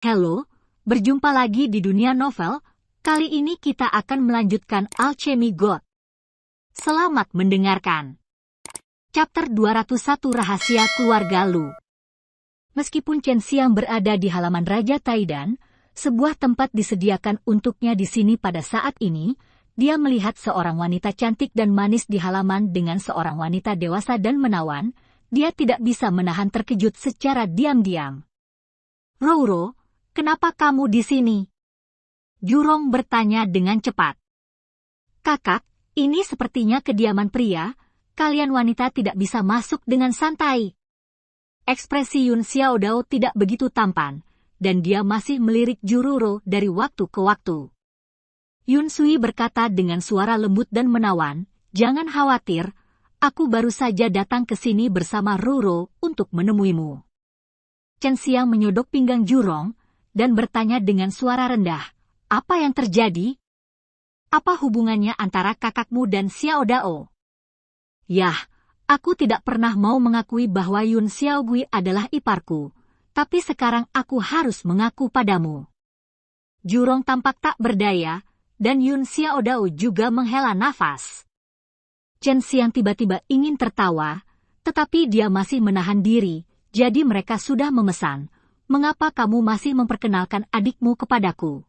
Halo, berjumpa lagi di dunia novel. Kali ini kita akan melanjutkan Alchemy God. Selamat mendengarkan. Chapter 201 Rahasia Keluarga Lu. Meskipun Chen Xiang berada di halaman Raja Taidan, sebuah tempat disediakan untuknya di sini pada saat ini, dia melihat seorang wanita cantik dan manis di halaman dengan seorang wanita dewasa dan menawan. Dia tidak bisa menahan terkejut secara diam-diam. Rouro, kenapa kamu di sini? Jurong bertanya dengan cepat. Kakak, ini sepertinya kediaman pria, kalian wanita tidak bisa masuk dengan santai. Ekspresi Yun Xiaodao tidak begitu tampan, dan dia masih melirik Jururo dari waktu ke waktu. Yun Sui berkata dengan suara lembut dan menawan, jangan khawatir, aku baru saja datang ke sini bersama Ruro untuk menemuimu. Chen Xiang menyodok pinggang Jurong, dan bertanya dengan suara rendah, apa yang terjadi? Apa hubungannya antara kakakmu dan Xiaodao? Yah, aku tidak pernah mau mengakui bahwa Yun Xiaogui adalah iparku, tapi sekarang aku harus mengaku padamu. Jurong tampak tak berdaya, dan Yun Xiaodao juga menghela nafas. Chen Xiang tiba-tiba ingin tertawa, tetapi dia masih menahan diri, jadi mereka sudah memesan. Mengapa kamu masih memperkenalkan adikmu kepadaku?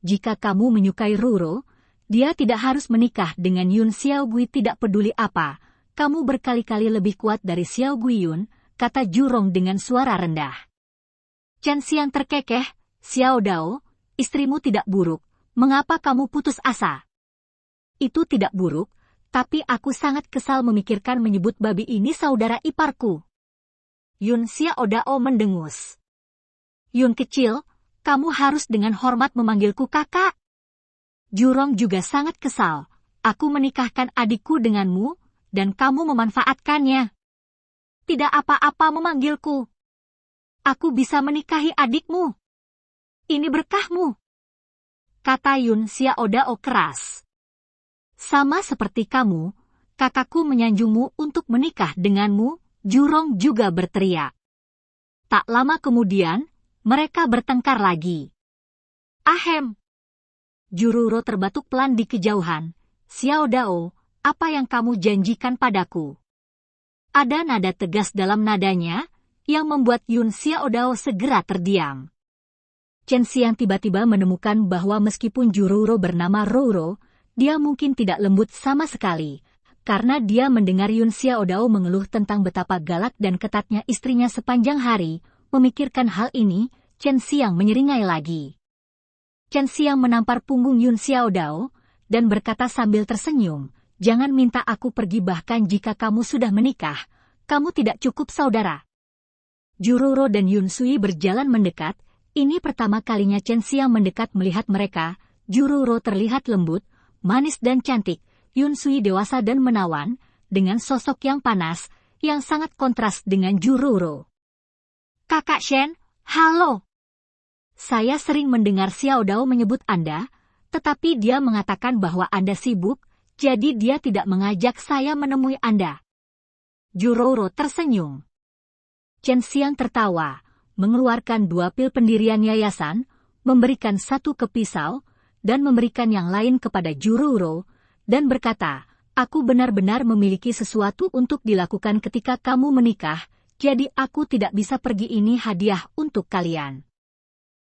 Jika kamu menyukai Ruro, dia tidak harus menikah dengan Yun Xiaogui tidak peduli apa. Kamu berkali-kali lebih kuat dari Xiaogui Yun, kata Jurong dengan suara rendah. Chen Xiang terkekeh, Xiaodao, istrimu tidak buruk, mengapa kamu putus asa? Itu tidak buruk, tapi aku sangat kesal memikirkan menyebut babi ini saudara iparku. Yun Xiaodao mendengus. Yun kecil, kamu harus dengan hormat memanggilku kakak. Jurong juga sangat kesal. Aku menikahkan adikku denganmu, dan kamu memanfaatkannya. Tidak apa-apa memanggilku. Aku bisa menikahi adikmu. Ini berkahmu, kata Yun Xiaodao keras. Sama seperti kamu, kakakku menyanjungmu untuk menikah denganmu, Jurong juga berteriak. Tak lama kemudian, mereka bertengkar lagi. Ahem. Jururo terbatuk pelan di kejauhan. Xiaodao, apa yang kamu janjikan padaku? Ada nada tegas dalam nadanya, yang membuat Yun Xiaodao segera terdiam. Chen Xiang tiba-tiba menemukan bahwa meskipun Jururo bernama Roro, dia mungkin tidak lembut sama sekali, karena dia mendengar Yun Xiaodao mengeluh tentang betapa galak dan ketatnya istrinya sepanjang hari. Memikirkan hal ini, Chen Xiang menyeringai lagi. Chen Xiang menampar punggung Yun Xiaodao, dan berkata sambil tersenyum, jangan minta aku pergi bahkan jika kamu sudah menikah, kamu tidak cukup saudara. Jururo dan Yun Sui berjalan mendekat, ini pertama kalinya Chen Xiang mendekat melihat mereka. Jururo terlihat lembut, manis dan cantik, Yun Sui dewasa dan menawan, dengan sosok yang panas, yang sangat kontras dengan Jururo. Kakak Shen, halo. Saya sering mendengar Xiaodao menyebut Anda, tetapi dia mengatakan bahwa Anda sibuk, jadi dia tidak mengajak saya menemui Anda. Jururo tersenyum. Chen Xiang tertawa, mengeluarkan 2 pil pendirian yayasan, memberikan 1 ke pisau, dan memberikan yang lain kepada Jururo, dan berkata, aku benar-benar memiliki sesuatu untuk dilakukan ketika kamu menikah, jadi aku tidak bisa pergi, ini hadiah untuk kalian.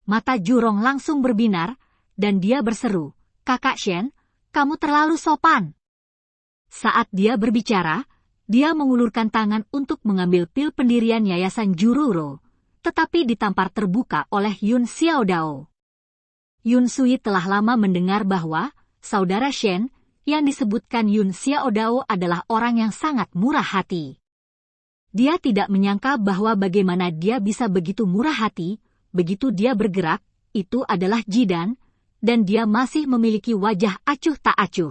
Mata Jurong langsung berbinar, dan dia berseru, Kakak Shen, kamu terlalu sopan. Saat dia berbicara, dia mengulurkan tangan untuk mengambil pil pendirian yayasan Jururo, tetapi ditampar terbuka oleh Yun Xiaodao. Yun Sui telah lama mendengar bahwa, saudara Shen, yang disebutkan Yun Xiaodao adalah orang yang sangat murah hati. Dia tidak menyangka bahwa bagaimana dia bisa begitu murah hati, begitu dia bergerak, itu adalah Jidan, dan dia masih memiliki wajah acuh tak acuh.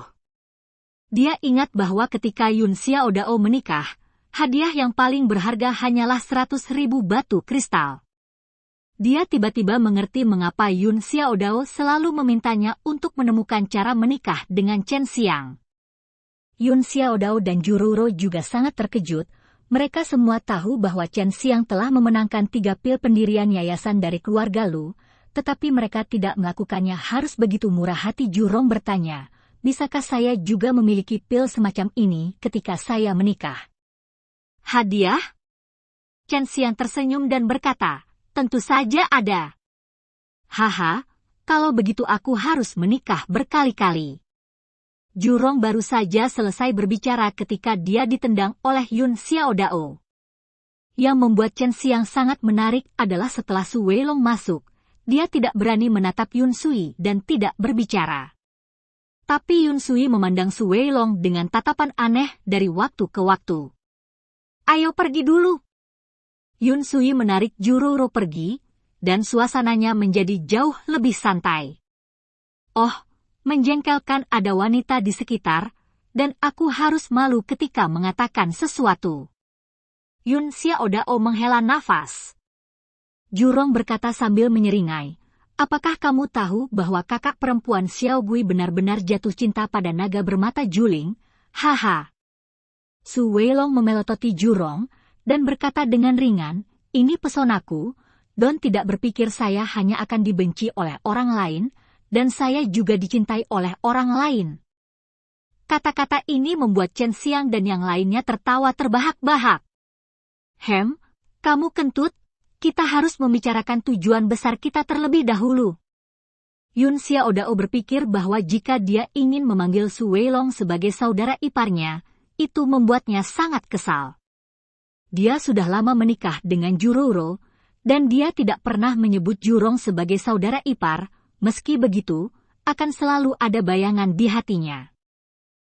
Dia ingat bahwa ketika Yun Xiaodao menikah, hadiah yang paling berharga hanyalah 100.000 batu kristal. Dia tiba-tiba mengerti mengapa Yun Xiaodao selalu memintanya untuk menemukan cara menikah dengan Chen Xiang. Yun Xiaodao dan Jururo juga sangat terkejut, mereka semua tahu bahwa Chen Xiang telah memenangkan 3 pil pendirian yayasan dari keluarga Lu, tetapi mereka tidak melakukannya. Harus begitu murah hati Jurong bertanya, bisakah saya juga memiliki pil semacam ini ketika saya menikah? Hadiah? Chen Xiang tersenyum dan berkata, tentu saja ada. Haha, kalau begitu aku harus menikah berkali-kali. Jurong baru saja selesai berbicara ketika dia ditendang oleh Yun Xiaodao. Yang membuat Chen Xiang sangat menarik adalah setelah Su Weilong masuk, dia tidak berani menatap Yun Sui dan tidak berbicara. Tapi Yun Sui memandang Su Weilong dengan tatapan aneh dari waktu ke waktu. Ayo pergi dulu. Yun Sui menarik Juroro pergi, dan suasananya menjadi jauh lebih santai. Oh, menjengkelkan ada wanita di sekitar, dan aku harus malu ketika mengatakan sesuatu. Yun Xiaodao menghela nafas. Jurong berkata sambil menyeringai, apakah kamu tahu bahwa kakak perempuan Xiao Gui benar-benar jatuh cinta pada naga bermata juling? Haha. Su Weilong memelototi Jurong, dan berkata dengan ringan, ini pesonaku, Don tidak berpikir saya hanya akan dibenci oleh orang lain, dan saya juga dicintai oleh orang lain. Kata-kata ini membuat Chen Xiang dan yang lainnya tertawa terbahak-bahak. Kamu kentut? Kita harus membicarakan tujuan besar kita terlebih dahulu. Yun Xiaodao berpikir bahwa jika dia ingin memanggil Su Weilong sebagai saudara iparnya, itu membuatnya sangat kesal. Dia sudah lama menikah dengan Juroro, dan dia tidak pernah menyebut Jurong sebagai saudara ipar. Meski begitu, akan selalu ada bayangan di hatinya.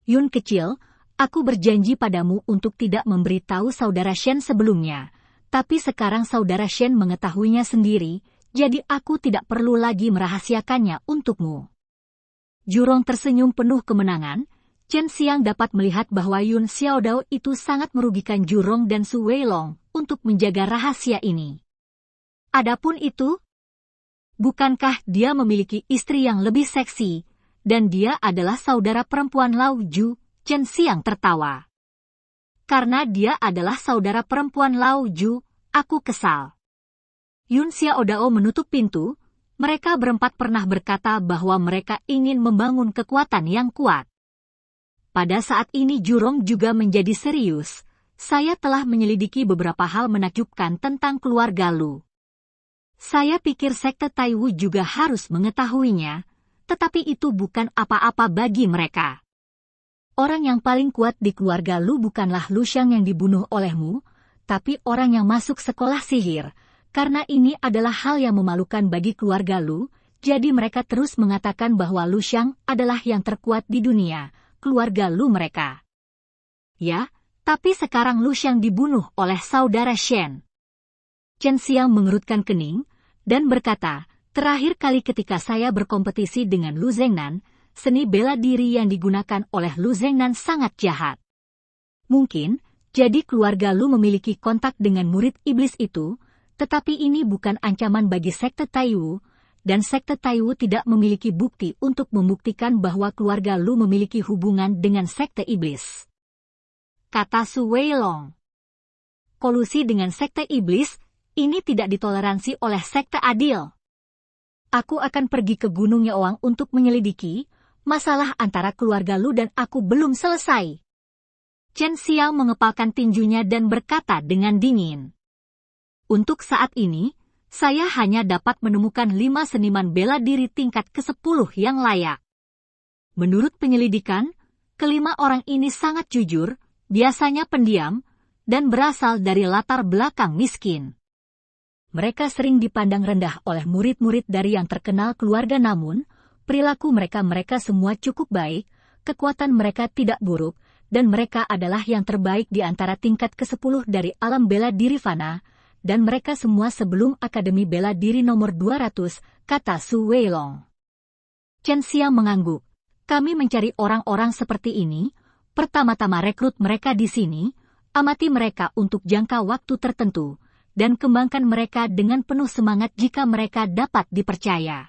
Yun kecil, aku berjanji padamu untuk tidak memberitahu saudara Shen sebelumnya, tapi sekarang saudara Shen mengetahuinya sendiri, jadi aku tidak perlu lagi merahasiakannya untukmu. Jurong tersenyum penuh kemenangan. Chen Xiang dapat melihat bahwa Yun Xiaodao itu sangat merugikan Jurong dan Su Weilong untuk menjaga rahasia ini. Adapun itu, bukankah dia memiliki istri yang lebih seksi, dan dia adalah saudara perempuan Lao Ju? Chen Xiang tertawa. Karena dia adalah saudara perempuan Lao Ju, aku kesal. Yun Xiaodao menutup pintu. Mereka berempat pernah berkata bahwa mereka ingin membangun kekuatan yang kuat. Pada saat ini Jurong juga menjadi serius. Saya telah menyelidiki beberapa hal menakjubkan tentang keluarga Lu. Saya pikir sekte Taiwu juga harus mengetahuinya, tetapi itu bukan apa-apa bagi mereka. Orang yang paling kuat di keluarga Lu bukanlah Lu Xiang yang dibunuh olehmu, tapi orang yang masuk sekolah sihir. Karena ini adalah hal yang memalukan bagi keluarga Lu, jadi mereka terus mengatakan bahwa Lu Xiang adalah yang terkuat di dunia, keluarga Lu mereka. Ya, tapi sekarang Lu Xiang dibunuh oleh saudara Shen. Chen Xiang mengerutkan kening, dan berkata, terakhir kali ketika saya berkompetisi dengan Lu Zhengnan, seni bela diri yang digunakan oleh Lu Zhengnan sangat jahat. Mungkin, jadi keluarga Lu memiliki kontak dengan murid iblis itu, tetapi ini bukan ancaman bagi sekte Taiwu, dan sekte Taiwu tidak memiliki bukti untuk membuktikan bahwa keluarga Lu memiliki hubungan dengan sekte iblis. Kata Su Weilong. Kolusi dengan sekte iblis, ini tidak ditoleransi oleh sekte adil. Aku akan pergi ke Gunung Yaoang untuk menyelidiki, masalah antara keluarga Lu dan aku belum selesai. Chen Xiao mengepalkan tinjunya dan berkata dengan dingin. Untuk saat ini, saya hanya dapat menemukan 5 seniman bela diri tingkat ke-10 yang layak. Menurut penyelidikan, kelima orang ini sangat jujur, biasanya pendiam, dan berasal dari latar belakang miskin. Mereka sering dipandang rendah oleh murid-murid dari yang terkenal keluarga, namun, perilaku mereka semua cukup baik, kekuatan mereka tidak buruk, dan mereka adalah yang terbaik di antara tingkat ke-10 dari alam bela diri fana, dan mereka semua sebelum Akademi Bela Diri nomor 200, kata Su Weilong. Chen Xiang mengangguk. Kami mencari orang-orang seperti ini, pertama-tama rekrut mereka di sini, amati mereka untuk jangka waktu tertentu, dan kembangkan mereka dengan penuh semangat jika mereka dapat dipercaya.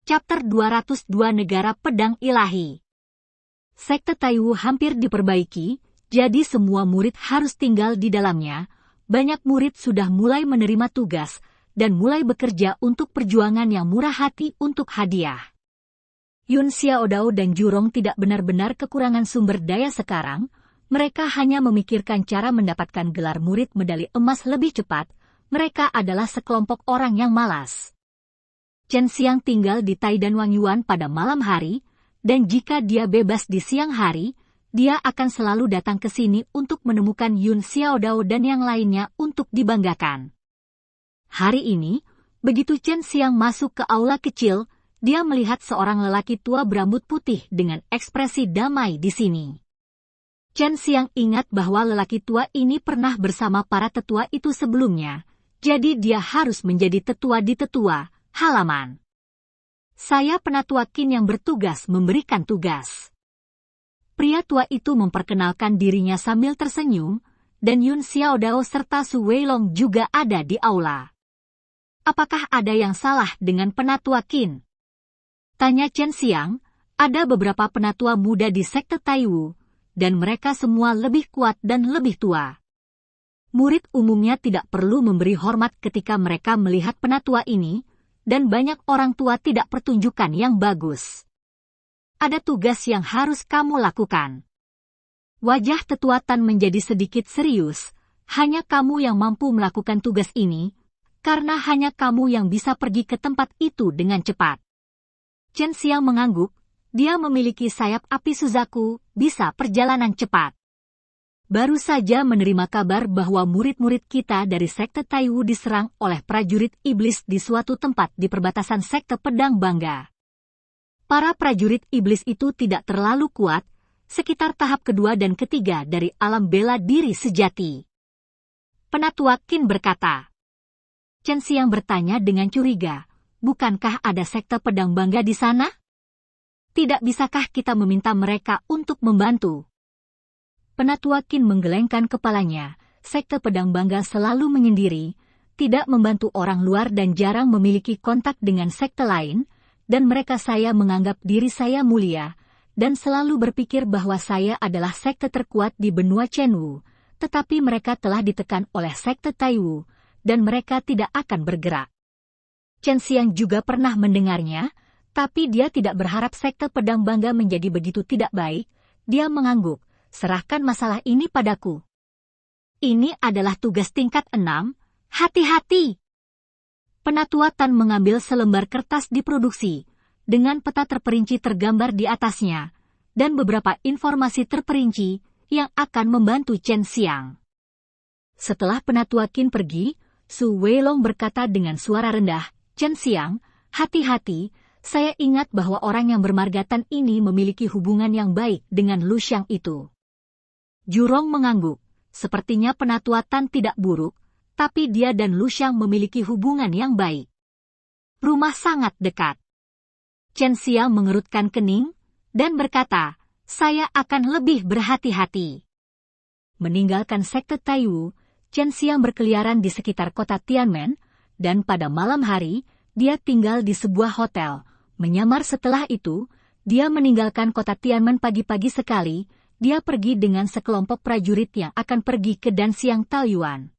Chapter 202 Negara Pedang Ilahi. Sekte Taiwu hampir diperbaiki, Jadi semua murid harus tinggal di dalamnya. Banyak murid sudah mulai menerima tugas dan mulai bekerja untuk perjuangan yang murah hati untuk hadiah. Yun Xiaodao dan Jurong tidak benar-benar kekurangan sumber daya sekarang. Mereka hanya memikirkan cara mendapatkan gelar murid medali emas lebih cepat. Mereka adalah sekelompok orang yang malas. Chen Xiang tinggal di Taidan Wangyuan pada malam hari, dan jika dia bebas di siang hari, dia akan selalu datang ke sini untuk menemukan Yun Xiaodao dan yang lainnya untuk dibanggakan. Hari ini, begitu Chen Xiang masuk ke aula kecil, dia melihat seorang lelaki tua berambut putih dengan ekspresi damai di sini. Chen Xiang ingat bahwa lelaki tua ini pernah bersama para tetua itu sebelumnya, jadi dia harus menjadi tetua di tetua halaman. Saya penatua Qin yang bertugas memberikan tugas. Pria tua itu memperkenalkan dirinya sambil tersenyum, dan Yun Xiaodao serta Su Weilong juga ada di aula. Apakah ada yang salah dengan penatua Qin? Tanya Chen Xiang. Ada beberapa penatua muda di sekte Taiwu, dan mereka semua lebih kuat dan lebih tua. Murid umumnya tidak perlu memberi hormat ketika mereka melihat penatua ini, dan banyak orang tua tidak pertunjukan yang bagus. Ada tugas yang harus kamu lakukan. Wajah tetua Tan menjadi sedikit serius. Hanya kamu yang mampu melakukan tugas ini, karena hanya kamu yang bisa pergi ke tempat itu dengan cepat. Chen Xiang mengangguk. Dia memiliki sayap api Suzaku, bisa perjalanan cepat. Baru saja menerima kabar bahwa murid-murid kita dari sekte Taiwu diserang oleh prajurit iblis di suatu tempat di perbatasan sekte Pedang Bangga. Para prajurit iblis itu tidak terlalu kuat, sekitar tahap kedua dan ketiga dari alam bela diri sejati. Penatua Qin berkata. Chen Xiang bertanya dengan curiga, bukankah ada sekte Pedang Bangga di sana? Tidak bisakah kita meminta mereka untuk membantu? Penatua Qin menggelengkan kepalanya. Sekte Pedang Bangga selalu menyendiri, tidak membantu orang luar dan jarang memiliki kontak dengan sekte lain, dan mereka saya menganggap diri saya mulia, dan selalu berpikir bahwa saya adalah sekte terkuat di benua Chenwu, tetapi mereka telah ditekan oleh sekte Taiwu, dan mereka tidak akan bergerak. Chen Xiang juga pernah mendengarnya, tapi dia tidak berharap sekte Pedang Bangga menjadi begitu tidak baik. Dia mengangguk, serahkan masalah ini padaku. Ini adalah tugas tingkat 6, hati-hati. Penatua Tan mengambil selembar kertas diproduksi, dengan peta terperinci tergambar di atasnya, dan beberapa informasi terperinci yang akan membantu Chen Xiang. Setelah Penatua Qin pergi, Su Weilong berkata dengan suara rendah, Chen Xiang, hati-hati, saya ingat bahwa orang yang bermargatan ini memiliki hubungan yang baik dengan Lu Xiang itu. Jurong mengangguk, sepertinya Penatua Tan tidak buruk, tapi dia dan Lu Xiang memiliki hubungan yang baik. Rumah sangat dekat. Chen Xiang mengerutkan kening, dan berkata, saya akan lebih berhati-hati. Meninggalkan sekte Taiwu, Chen Xiang berkeliaran di sekitar kota Tianmen, dan pada malam hari, dia tinggal di sebuah hotel. Menyamar setelah itu, dia meninggalkan kota Tianmen pagi-pagi sekali, dia pergi dengan sekelompok prajurit yang akan pergi ke Danxiang Taoyuan.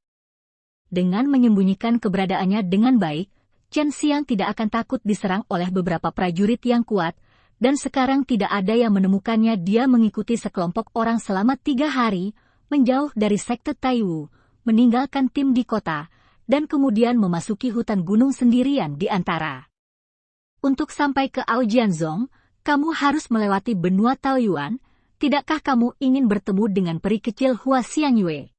Dengan menyembunyikan keberadaannya dengan baik, Chen Xiang tidak akan takut diserang oleh beberapa prajurit yang kuat, dan sekarang tidak ada yang menemukannya. Dia mengikuti sekelompok orang selama 3 hari, menjauh dari sekte Taiwu, meninggalkan tim di kota, dan kemudian memasuki hutan gunung sendirian di antara. Untuk sampai ke Aojianzong, kamu harus melewati benua Taoyuan. Tidakkah kamu ingin bertemu dengan peri kecil Hua Xiangyue?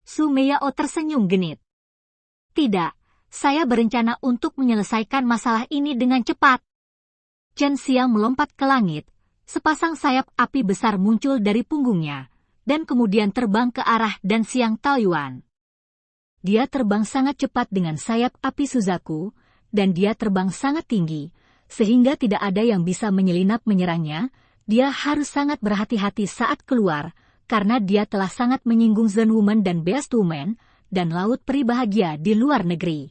Su Meiyao tersenyum genit. Tidak, saya berencana untuk menyelesaikan masalah ini dengan cepat. Chen Xiang melompat ke langit, sepasang sayap api besar muncul dari punggungnya, dan kemudian terbang ke arah Danxiang Taoyuan. Dia terbang sangat cepat dengan sayap api Suzaku, dan dia terbang sangat tinggi, sehingga tidak ada yang bisa menyelinap menyerangnya. Dia harus sangat berhati-hati saat keluar, karena dia telah sangat menyinggung Zen Woman dan Beast Woman, dan Laut Peri Bahagia di luar negeri.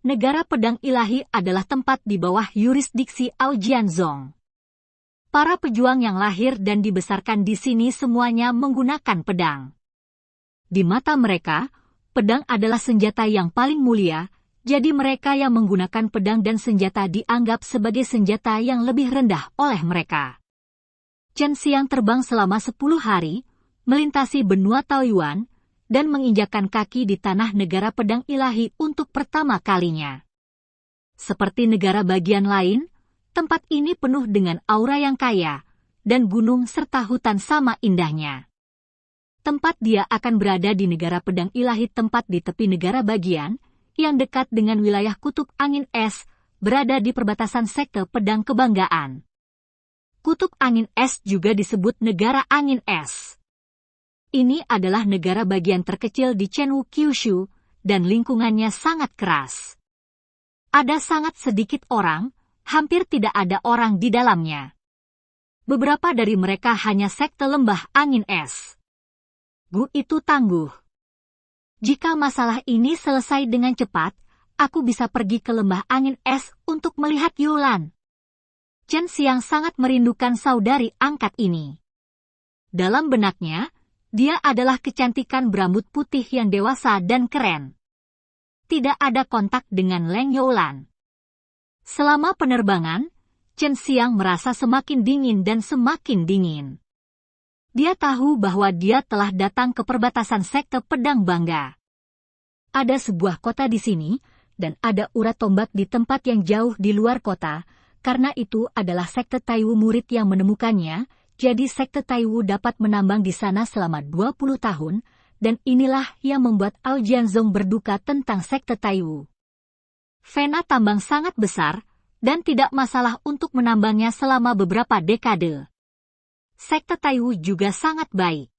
Negara Pedang Ilahi adalah tempat di bawah yurisdiksi Aojianzong. Para pejuang yang lahir dan dibesarkan di sini semuanya menggunakan pedang. Di mata mereka, pedang adalah senjata yang paling mulia, jadi mereka yang menggunakan pedang dan senjata dianggap sebagai senjata yang lebih rendah oleh mereka. Chen Xiang terbang selama 10 hari, melintasi benua Taoyuan, dan menginjakkan kaki di tanah negara pedang ilahi untuk pertama kalinya. Seperti negara bagian lain, tempat ini penuh dengan aura yang kaya, dan gunung serta hutan sama indahnya. Tempat dia akan berada di negara pedang ilahi tempat di tepi negara bagian, yang dekat dengan wilayah kutub angin es, berada di perbatasan sekte pedang kebanggaan. Kutub angin es juga disebut negara angin es. Ini adalah negara bagian terkecil di Chenwu Kyushu, dan lingkungannya sangat keras. Ada sangat sedikit orang, hampir tidak ada orang di dalamnya. Beberapa dari mereka hanya sekte lembah angin es. Gu itu tangguh. Jika masalah ini selesai dengan cepat, aku bisa pergi ke lembah angin es untuk melihat Yulan. Chen Xiang sangat merindukan saudari angkat ini. Dalam benaknya, dia adalah kecantikan berambut putih yang dewasa dan keren. Tidak ada kontak dengan Leng Youlan. Selama penerbangan, Chen Xiang merasa semakin dingin dan semakin dingin. Dia tahu bahwa dia telah datang ke perbatasan sekte pedang bangga. Ada sebuah kota di sini, dan ada urat tombak di tempat yang jauh di luar kota, karena itu adalah sekte Taiwu murid yang menemukannya, jadi sekte Taiwu dapat menambang di sana selama 20 tahun, dan inilah yang membuat Ao Jianzong berduka tentang sekte Taiwu. Vena tambang sangat besar, dan tidak masalah untuk menambangnya selama beberapa dekade. Sekte Taiwu juga sangat baik.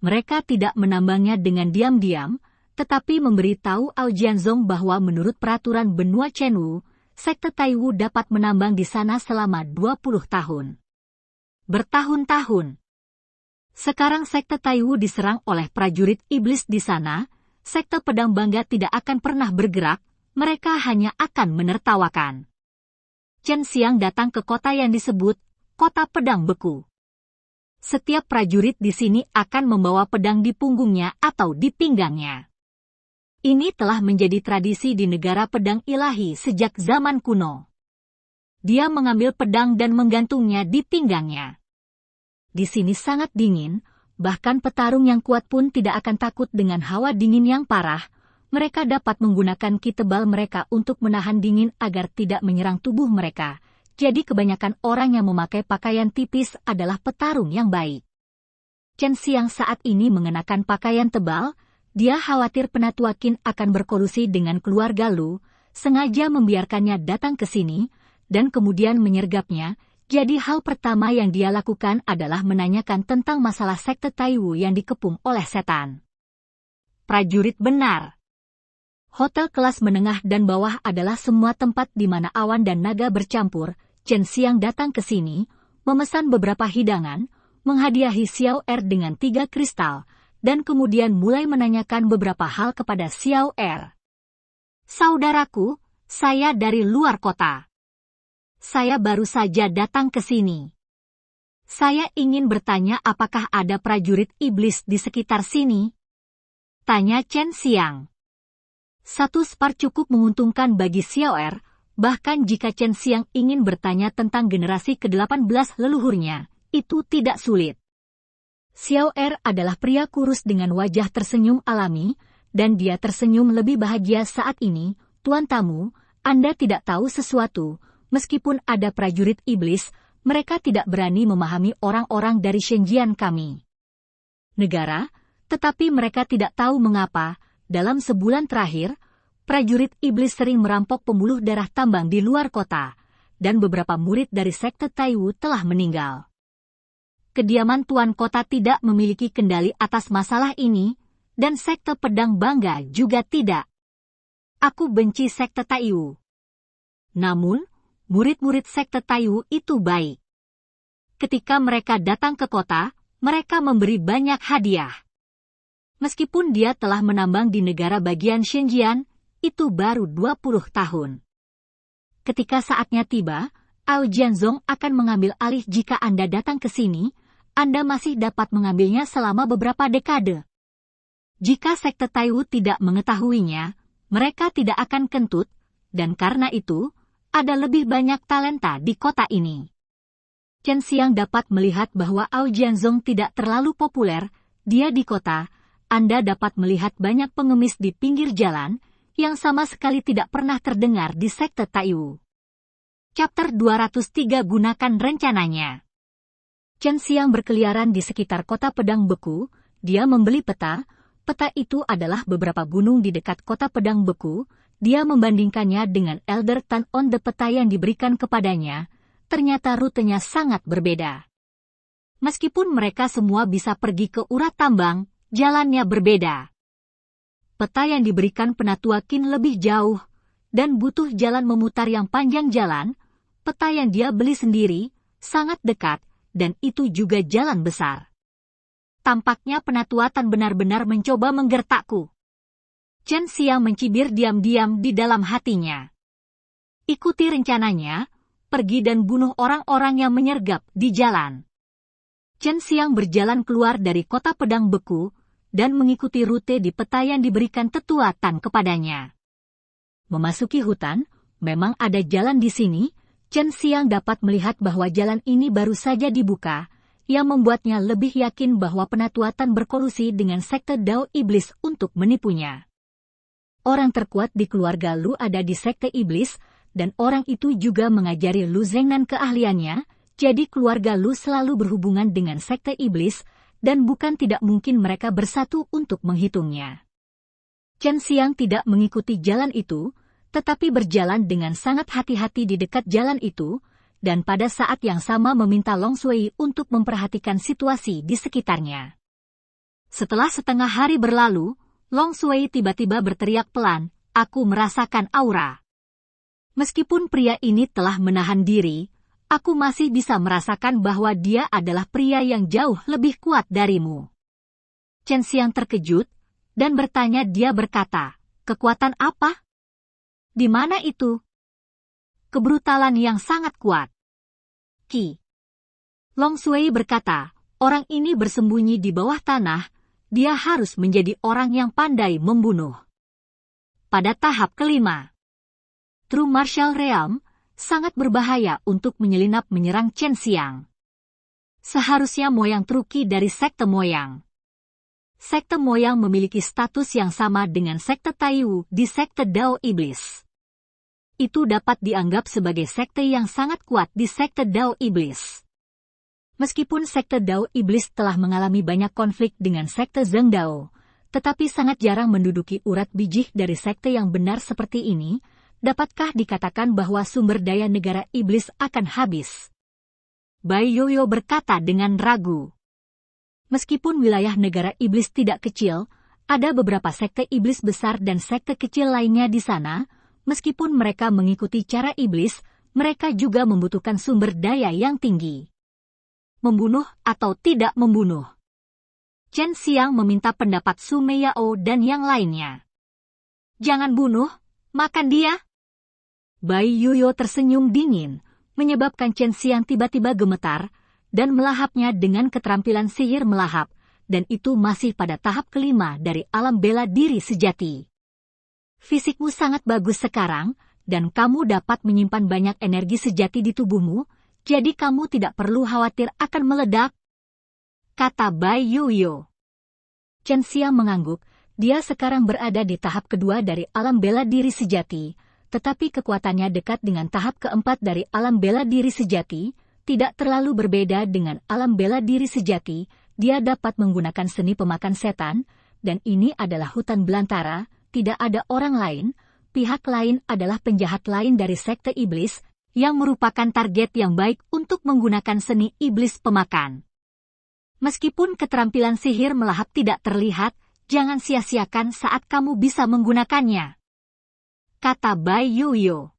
Mereka tidak menambangnya dengan diam-diam, tetapi memberitahu Ao Jianzong bahwa menurut peraturan benua Chenwu, sekte Taiwu dapat menambang di sana selama 20 tahun. Bertahun-tahun. Sekarang sekte Taiwu diserang oleh prajurit iblis di sana, sekte pedang bangga tidak akan pernah bergerak, mereka hanya akan menertawakan. Chen Xiang datang ke kota yang disebut Kota Pedang Beku. Setiap prajurit di sini akan membawa pedang di punggungnya atau di pinggangnya. Ini telah menjadi tradisi di negara pedang ilahi sejak zaman kuno. Dia mengambil pedang dan menggantungnya di pinggangnya. Di sini sangat dingin, bahkan petarung yang kuat pun tidak akan takut dengan hawa dingin yang parah. Mereka dapat menggunakan ki tebal mereka untuk menahan dingin agar tidak menyerang tubuh mereka. Jadi kebanyakan orang yang memakai pakaian tipis adalah petarung yang baik. Chen Xiang saat ini mengenakan pakaian tebal, dia khawatir Penatua Qin akan berkolusi dengan keluarga Lu, sengaja membiarkannya datang ke sini, dan kemudian menyergapnya. Jadi hal pertama yang dia lakukan adalah menanyakan tentang masalah sekte Taiwu yang dikepung oleh setan. Prajurit benar. Hotel kelas menengah dan bawah adalah semua tempat di mana awan dan naga bercampur. Chen Xiang datang ke sini, memesan beberapa hidangan, menghadiahi Xiao Er dengan 3 kristal, dan kemudian mulai menanyakan beberapa hal kepada Xiao Er. Saudaraku, saya dari luar kota. Saya baru saja datang ke sini. Saya ingin bertanya apakah ada prajurit iblis di sekitar sini? Tanya Chen Xiang. 1 spar cukup menguntungkan bagi Xiao Er, bahkan jika Chen Xiang ingin bertanya tentang generasi ke-18 leluhurnya, itu tidak sulit. Xiao Er adalah pria kurus dengan wajah tersenyum alami, dan dia tersenyum lebih bahagia saat ini. Tuan tamu, Anda tidak tahu sesuatu, meskipun ada prajurit iblis, mereka tidak berani memahami orang-orang dari Shenzhen kami. Negara, tetapi mereka tidak tahu mengapa. Dalam sebulan terakhir, prajurit iblis sering merampok pembuluh darah tambang di luar kota, dan beberapa murid dari sekte Taiwu telah meninggal. Kediaman tuan kota tidak memiliki kendali atas masalah ini, dan sekte pedang bangga juga tidak. Aku benci sekte Taiwu. Namun, murid-murid sekte Taiwu itu baik. Ketika mereka datang ke kota, mereka memberi banyak hadiah. Meskipun dia telah menambang di negara bagian Shenzhen, itu baru 20 tahun. Ketika saatnya tiba, Ao Jianzong akan mengambil alih jika Anda datang ke sini. Anda masih dapat mengambilnya selama beberapa dekade. Jika sekte Taiwu tidak mengetahuinya, mereka tidak akan kentut, dan karena itu, ada lebih banyak talenta di kota ini. Chen Xiang dapat melihat bahwa Ao Jianzong tidak terlalu populer. Dia di kota. Anda dapat melihat banyak pengemis di pinggir jalan, yang sama sekali tidak pernah terdengar di sekte Taiwu. Chapter 203 gunakan rencananya. Chen Xiang berkeliaran di sekitar kota pedang beku. Dia membeli peta. Peta itu adalah beberapa gunung di dekat kota pedang beku. Dia membandingkannya dengan Elder Tan on the peta yang diberikan kepadanya. Ternyata rutenya sangat berbeda. Meskipun mereka semua bisa pergi ke urat tambang, jalannya berbeda. Peta yang diberikan Penatua Qin lebih jauh, dan butuh jalan memutar yang panjang jalan. Peta yang dia beli sendiri, sangat dekat, dan itu juga jalan besar. Tampaknya Penatua Tan benar-benar mencoba menggertakku. Chen Xiang mencibir diam-diam di dalam hatinya. Ikuti rencananya, pergi dan bunuh orang-orang yang menyergap di jalan. Chen Xiang berjalan keluar dari kota pedang beku, dan mengikuti rute di peta yang diberikan Tetua Tan kepadanya. Memasuki hutan, memang ada jalan di sini. Chen Xiang dapat melihat bahwa jalan ini baru saja dibuka, yang membuatnya lebih yakin bahwa Penatua Tan berkolusi dengan sekte Dao Iblis untuk menipunya. Orang terkuat di keluarga Lu ada di sekte Iblis, dan orang itu juga mengajari Lu Zhengnan keahliannya, jadi keluarga Lu selalu berhubungan dengan sekte Iblis, dan bukan tidak mungkin mereka bersatu untuk menghitungnya. Chen Xiang tidak mengikuti jalan itu, tetapi berjalan dengan sangat hati-hati di dekat jalan itu, dan pada saat yang sama meminta Long Shui untuk memperhatikan situasi di sekitarnya. Setelah setengah hari berlalu, Long Shui tiba-tiba berteriak pelan, "Aku merasakan aura." Meskipun pria ini telah menahan diri, aku masih bisa merasakan bahwa dia adalah pria yang jauh lebih kuat darimu. Chen Xiang terkejut, dan bertanya. Dia berkata, "Kekuatan apa? Di mana itu?" "Kebrutalan yang sangat kuat." "Ki." Long Shui berkata, "Orang ini bersembunyi di bawah tanah, dia harus menjadi orang yang pandai membunuh." Pada tahap kelima, True Martial Realm sangat berbahaya untuk menyelinap menyerang Chen Xiang. Seharusnya Moyang Truki dari sekte Moyang. Sekte Moyang memiliki status yang sama dengan sekte Taiwu di sekte Dao Iblis. Itu dapat dianggap sebagai sekte yang sangat kuat di sekte Dao Iblis. Meskipun sekte Dao Iblis telah mengalami banyak konflik dengan sekte Zheng Dao, tetapi sangat jarang menduduki urat bijih dari sekte yang benar seperti ini, dapatkah dikatakan bahwa sumber daya negara iblis akan habis? Bai Yoyo berkata dengan ragu. Meskipun wilayah negara iblis tidak kecil, ada beberapa sekte iblis besar dan sekte kecil lainnya di sana. Meskipun mereka mengikuti cara iblis, mereka juga membutuhkan sumber daya yang tinggi. Membunuh atau tidak membunuh? Chen Xiang meminta pendapat Su Meiyao dan yang lainnya. "Jangan bunuh, makan dia." Bai Yoyo tersenyum dingin, menyebabkan Chen Xiang tiba-tiba gemetar, dan melahapnya dengan keterampilan sihir melahap, dan itu masih pada tahap kelima dari alam bela diri sejati. "Fisikmu sangat bagus sekarang, dan kamu dapat menyimpan banyak energi sejati di tubuhmu, jadi kamu tidak perlu khawatir akan meledak," kata Bai Yoyo. Chen Xiang mengangguk. Dia sekarang berada di tahap kedua dari alam bela diri sejati, tetapi kekuatannya dekat dengan tahap keempat dari alam bela diri sejati, tidak terlalu berbeda dengan alam bela diri sejati. Dia dapat menggunakan seni pemakan setan, dan ini adalah hutan belantara, tidak ada orang lain. Pihak lain adalah penjahat lain dari sekte iblis, yang merupakan target yang baik untuk menggunakan seni iblis pemakan. Meskipun keterampilan sihir melahap tidak terlihat, jangan sia-siakan saat kamu bisa menggunakannya, kata Bai Yoyo.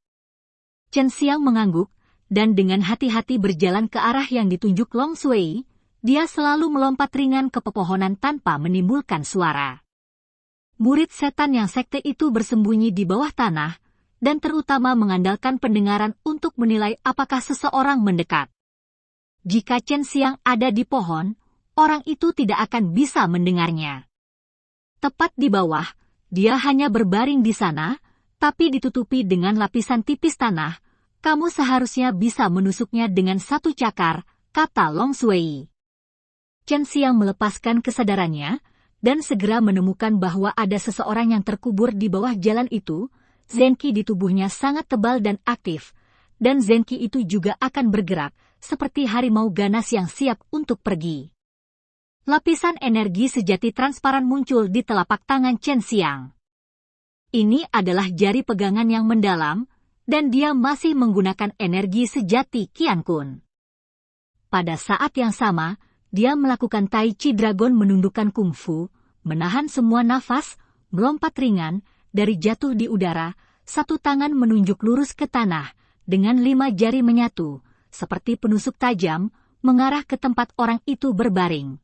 Chen Xiang mengangguk, dan dengan hati-hati berjalan ke arah yang ditunjuk Long Shui. Dia selalu melompat ringan ke pepohonan tanpa menimbulkan suara. Murid setan yang sekte itu bersembunyi di bawah tanah, dan terutama mengandalkan pendengaran untuk menilai apakah seseorang mendekat. Jika Chen Xiang ada di pohon, orang itu tidak akan bisa mendengarnya. Tepat di bawah, dia hanya berbaring di sana, tapi ditutupi dengan lapisan tipis tanah. Kamu seharusnya bisa menusuknya dengan satu cakar, kata Long Shui. Chen Xiang melepaskan kesadarannya, dan segera menemukan bahwa ada seseorang yang terkubur di bawah jalan itu. Zenki di tubuhnya sangat tebal dan aktif, dan Zenki itu juga akan bergerak, seperti harimau ganas yang siap untuk pergi. Lapisan energi sejati transparan muncul di telapak tangan Chen Xiang. Ini adalah jari pegangan yang mendalam, dan dia masih menggunakan energi sejati Qian Kun. Pada saat yang sama, dia melakukan Tai Chi Dragon menundukkan kungfu, menahan semua nafas, melompat ringan, dari jatuh di udara, satu tangan menunjuk lurus ke tanah, dengan 5 jari menyatu, seperti penusuk tajam, mengarah ke tempat orang itu berbaring.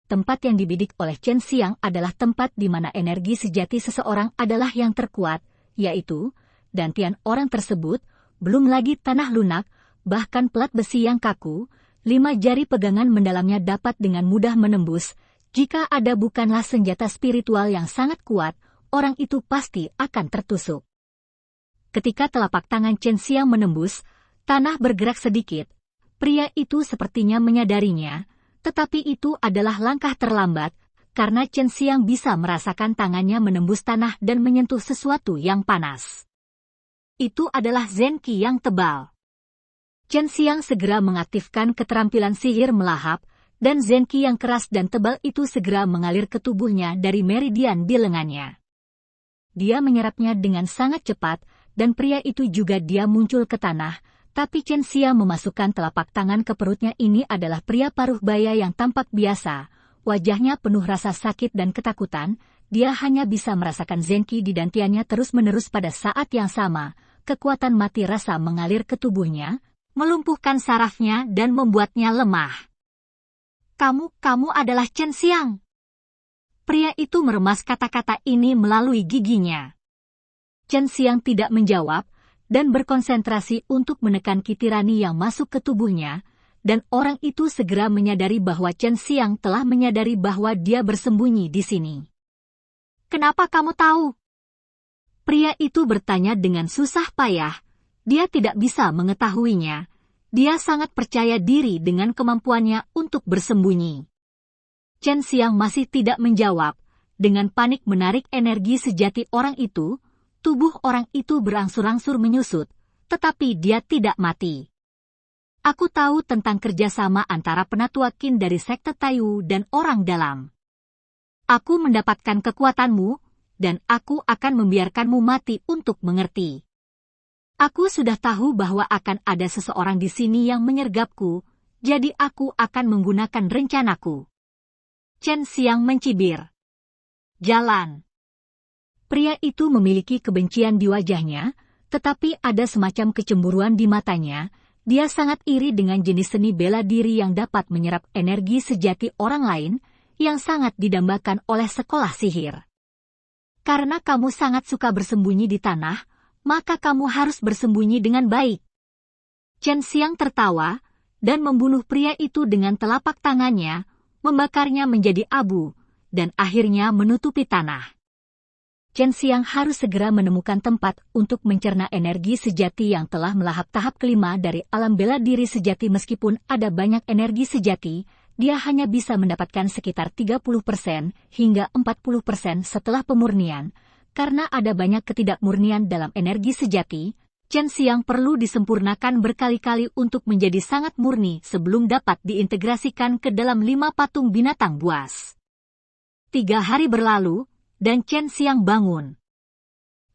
Tempat yang dibidik oleh Chen Xiang adalah tempat di mana energi sejati seseorang adalah yang terkuat, yaitu dantian orang tersebut, belum lagi tanah lunak, bahkan pelat besi yang kaku. 5 jari pegangan mendalamnya dapat dengan mudah menembus. Jika ada bukanlah senjata spiritual yang sangat kuat, orang itu pasti akan tertusuk. Ketika telapak tangan Chen Xiang menembus, tanah bergerak sedikit. Pria itu sepertinya menyadarinya, tetapi itu adalah langkah terlambat, karena Chen Xiang bisa merasakan tangannya menembus tanah dan menyentuh sesuatu yang panas. Itu adalah Zenki yang tebal. Chen Xiang segera mengaktifkan keterampilan sihir melahap, dan Zenki yang keras dan tebal itu segera mengalir ke tubuhnya dari meridian di lengannya. Dia menyerapnya dengan sangat cepat, dan pria itu juga dia muncul ke tanah, tapi Chen Xiang memasukkan telapak tangan ke perutnya. Ini adalah pria paruh baya yang tampak biasa, wajahnya penuh rasa sakit dan ketakutan. Dia hanya bisa merasakan Zenki di dantiannya terus-menerus pada saat yang sama. Kekuatan mati rasa mengalir ke tubuhnya, melumpuhkan sarafnya dan membuatnya lemah. Kamu adalah Chen Xiang. Pria itu meremas kata-kata ini melalui giginya. Chen Xiang tidak menjawab, dan berkonsentrasi untuk menekan kitirani yang masuk ke tubuhnya, dan orang itu segera menyadari bahwa Chen Xiang telah menyadari bahwa dia bersembunyi di sini. Kenapa kamu tahu? Pria itu bertanya dengan susah payah. Dia tidak bisa mengetahuinya. Dia sangat percaya diri dengan kemampuannya untuk bersembunyi. Chen Xiang masih tidak menjawab. Dengan panik menarik energi sejati orang itu, tubuh orang itu berangsur-angsur menyusut, tetapi dia tidak mati. Aku tahu tentang kerjasama antara penatua Qin dari sekte Taiyu dan orang dalam. Aku mendapatkan kekuatanmu, dan aku akan membiarkanmu mati untuk mengerti. Aku sudah tahu bahwa akan ada seseorang di sini yang menyergapku, jadi aku akan menggunakan rencanaku. Chen Xiang mencibir. Jalan. Pria itu memiliki kebencian di wajahnya, tetapi ada semacam kecemburuan di matanya. Dia sangat iri dengan jenis seni bela diri yang dapat menyerap energi sejati orang lain, yang sangat didambakan oleh sekolah sihir. Karena kamu sangat suka bersembunyi di tanah, maka kamu harus bersembunyi dengan baik. Chen Xiang tertawa, dan membunuh pria itu dengan telapak tangannya, membakarnya menjadi abu, dan akhirnya menutupi tanah. Chen Xiang harus segera menemukan tempat untuk mencerna energi sejati yang telah melahap tahap kelima dari alam bela diri sejati. Meskipun ada banyak energi sejati, dia hanya bisa mendapatkan sekitar 30% hingga 40% setelah pemurnian. Karena ada banyak ketidakmurnian dalam energi sejati, Chen Xiang perlu disempurnakan berkali-kali untuk menjadi sangat murni sebelum dapat diintegrasikan ke dalam 5 patung binatang buas. 3 hari berlalu, dan Chen Xiang bangun.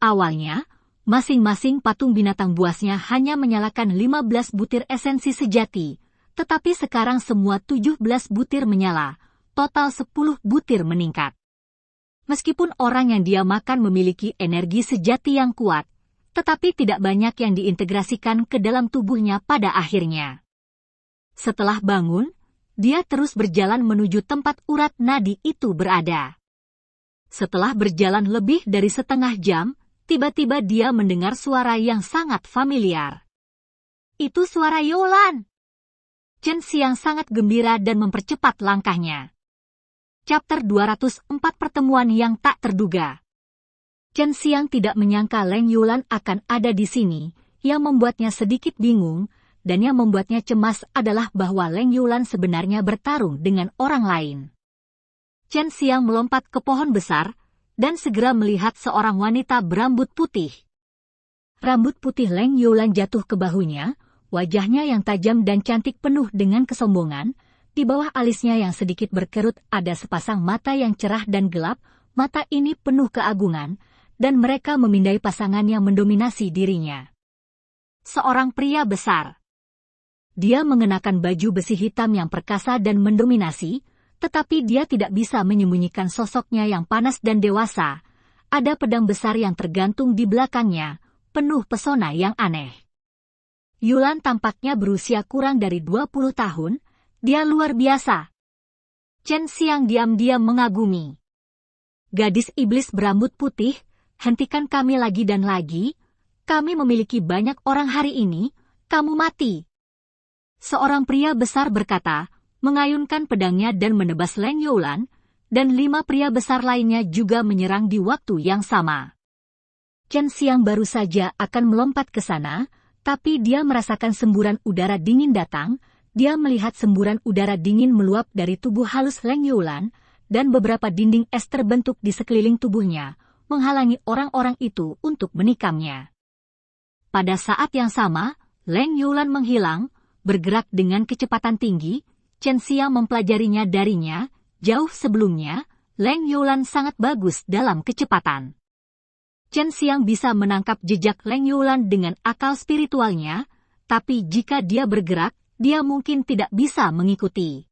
Awalnya, masing-masing patung binatang buasnya hanya menyalakan 15 butir esensi sejati, tetapi sekarang semua 17 butir menyala, total 10 butir meningkat. Meskipun orang yang dia makan memiliki energi sejati yang kuat, tetapi tidak banyak yang diintegrasikan ke dalam tubuhnya pada akhirnya. Setelah bangun, dia terus berjalan menuju tempat urat nadi itu berada. Setelah berjalan lebih dari setengah jam, tiba-tiba dia mendengar suara yang sangat familiar. Itu suara Youlan. Chen Xiang sangat gembira dan mempercepat langkahnya. Chapter 204 Pertemuan yang tak terduga. Chen Xiang tidak menyangka Leng Youlan akan ada di sini, yang membuatnya sedikit bingung, dan yang membuatnya cemas adalah bahwa Leng Youlan sebenarnya bertarung dengan orang lain. Chen Xiang melompat ke pohon besar, dan segera melihat seorang wanita berambut putih. Rambut putih Leng Youlan jatuh ke bahunya, wajahnya yang tajam dan cantik penuh dengan kesombongan, di bawah alisnya yang sedikit berkerut ada sepasang mata yang cerah dan gelap, mata ini penuh keagungan, dan mereka memindai pasangan yang mendominasi dirinya. Seorang pria besar. Dia mengenakan baju besi hitam yang perkasa dan mendominasi, tetapi dia tidak bisa menyembunyikan sosoknya yang panas dan dewasa. Ada pedang besar yang tergantung di belakangnya, penuh pesona yang aneh. Youlan tampaknya berusia kurang dari 20 tahun, dia luar biasa. Chen Xiang diam-diam mengagumi. Gadis iblis berambut putih, hentikan kami lagi dan lagi, kami memiliki banyak orang hari ini, kamu mati. Seorang pria besar berkata, mengayunkan pedangnya dan menebas Leng Youlan, dan 5 pria besar lainnya juga menyerang di waktu yang sama. Chen Xiang baru saja akan melompat ke sana, tapi dia merasakan semburan udara dingin datang, dia melihat semburan udara dingin meluap dari tubuh halus Leng Youlan, dan beberapa dinding es terbentuk di sekeliling tubuhnya, menghalangi orang-orang itu untuk menikamnya. Pada saat yang sama, Leng Youlan menghilang, bergerak dengan kecepatan tinggi. Chen Xiang mempelajarinya darinya, jauh sebelumnya, Leng Youlan sangat bagus dalam kecepatan. Chen Xiang bisa menangkap jejak Leng Youlan dengan akal spiritualnya, tapi jika dia bergerak, dia mungkin tidak bisa mengikuti.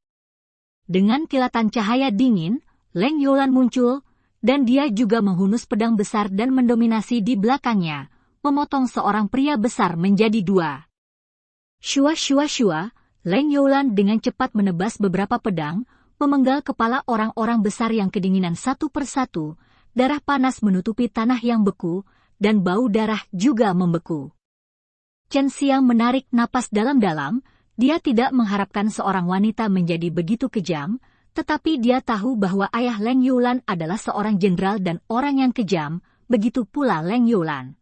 Dengan kilatan cahaya dingin, Leng Youlan muncul, dan dia juga menghunus pedang besar dan mendominasi di belakangnya, memotong seorang pria besar menjadi 2. Shua shua shua, Leng Youlan dengan cepat menebas beberapa pedang, memenggal kepala orang-orang besar yang kedinginan satu persatu, darah panas menutupi tanah yang beku, dan bau darah juga membeku. Chen Xiang menarik napas dalam-dalam, dia tidak mengharapkan seorang wanita menjadi begitu kejam, tetapi dia tahu bahwa ayah Leng Youlan adalah seorang jenderal dan orang yang kejam, begitu pula Leng Youlan.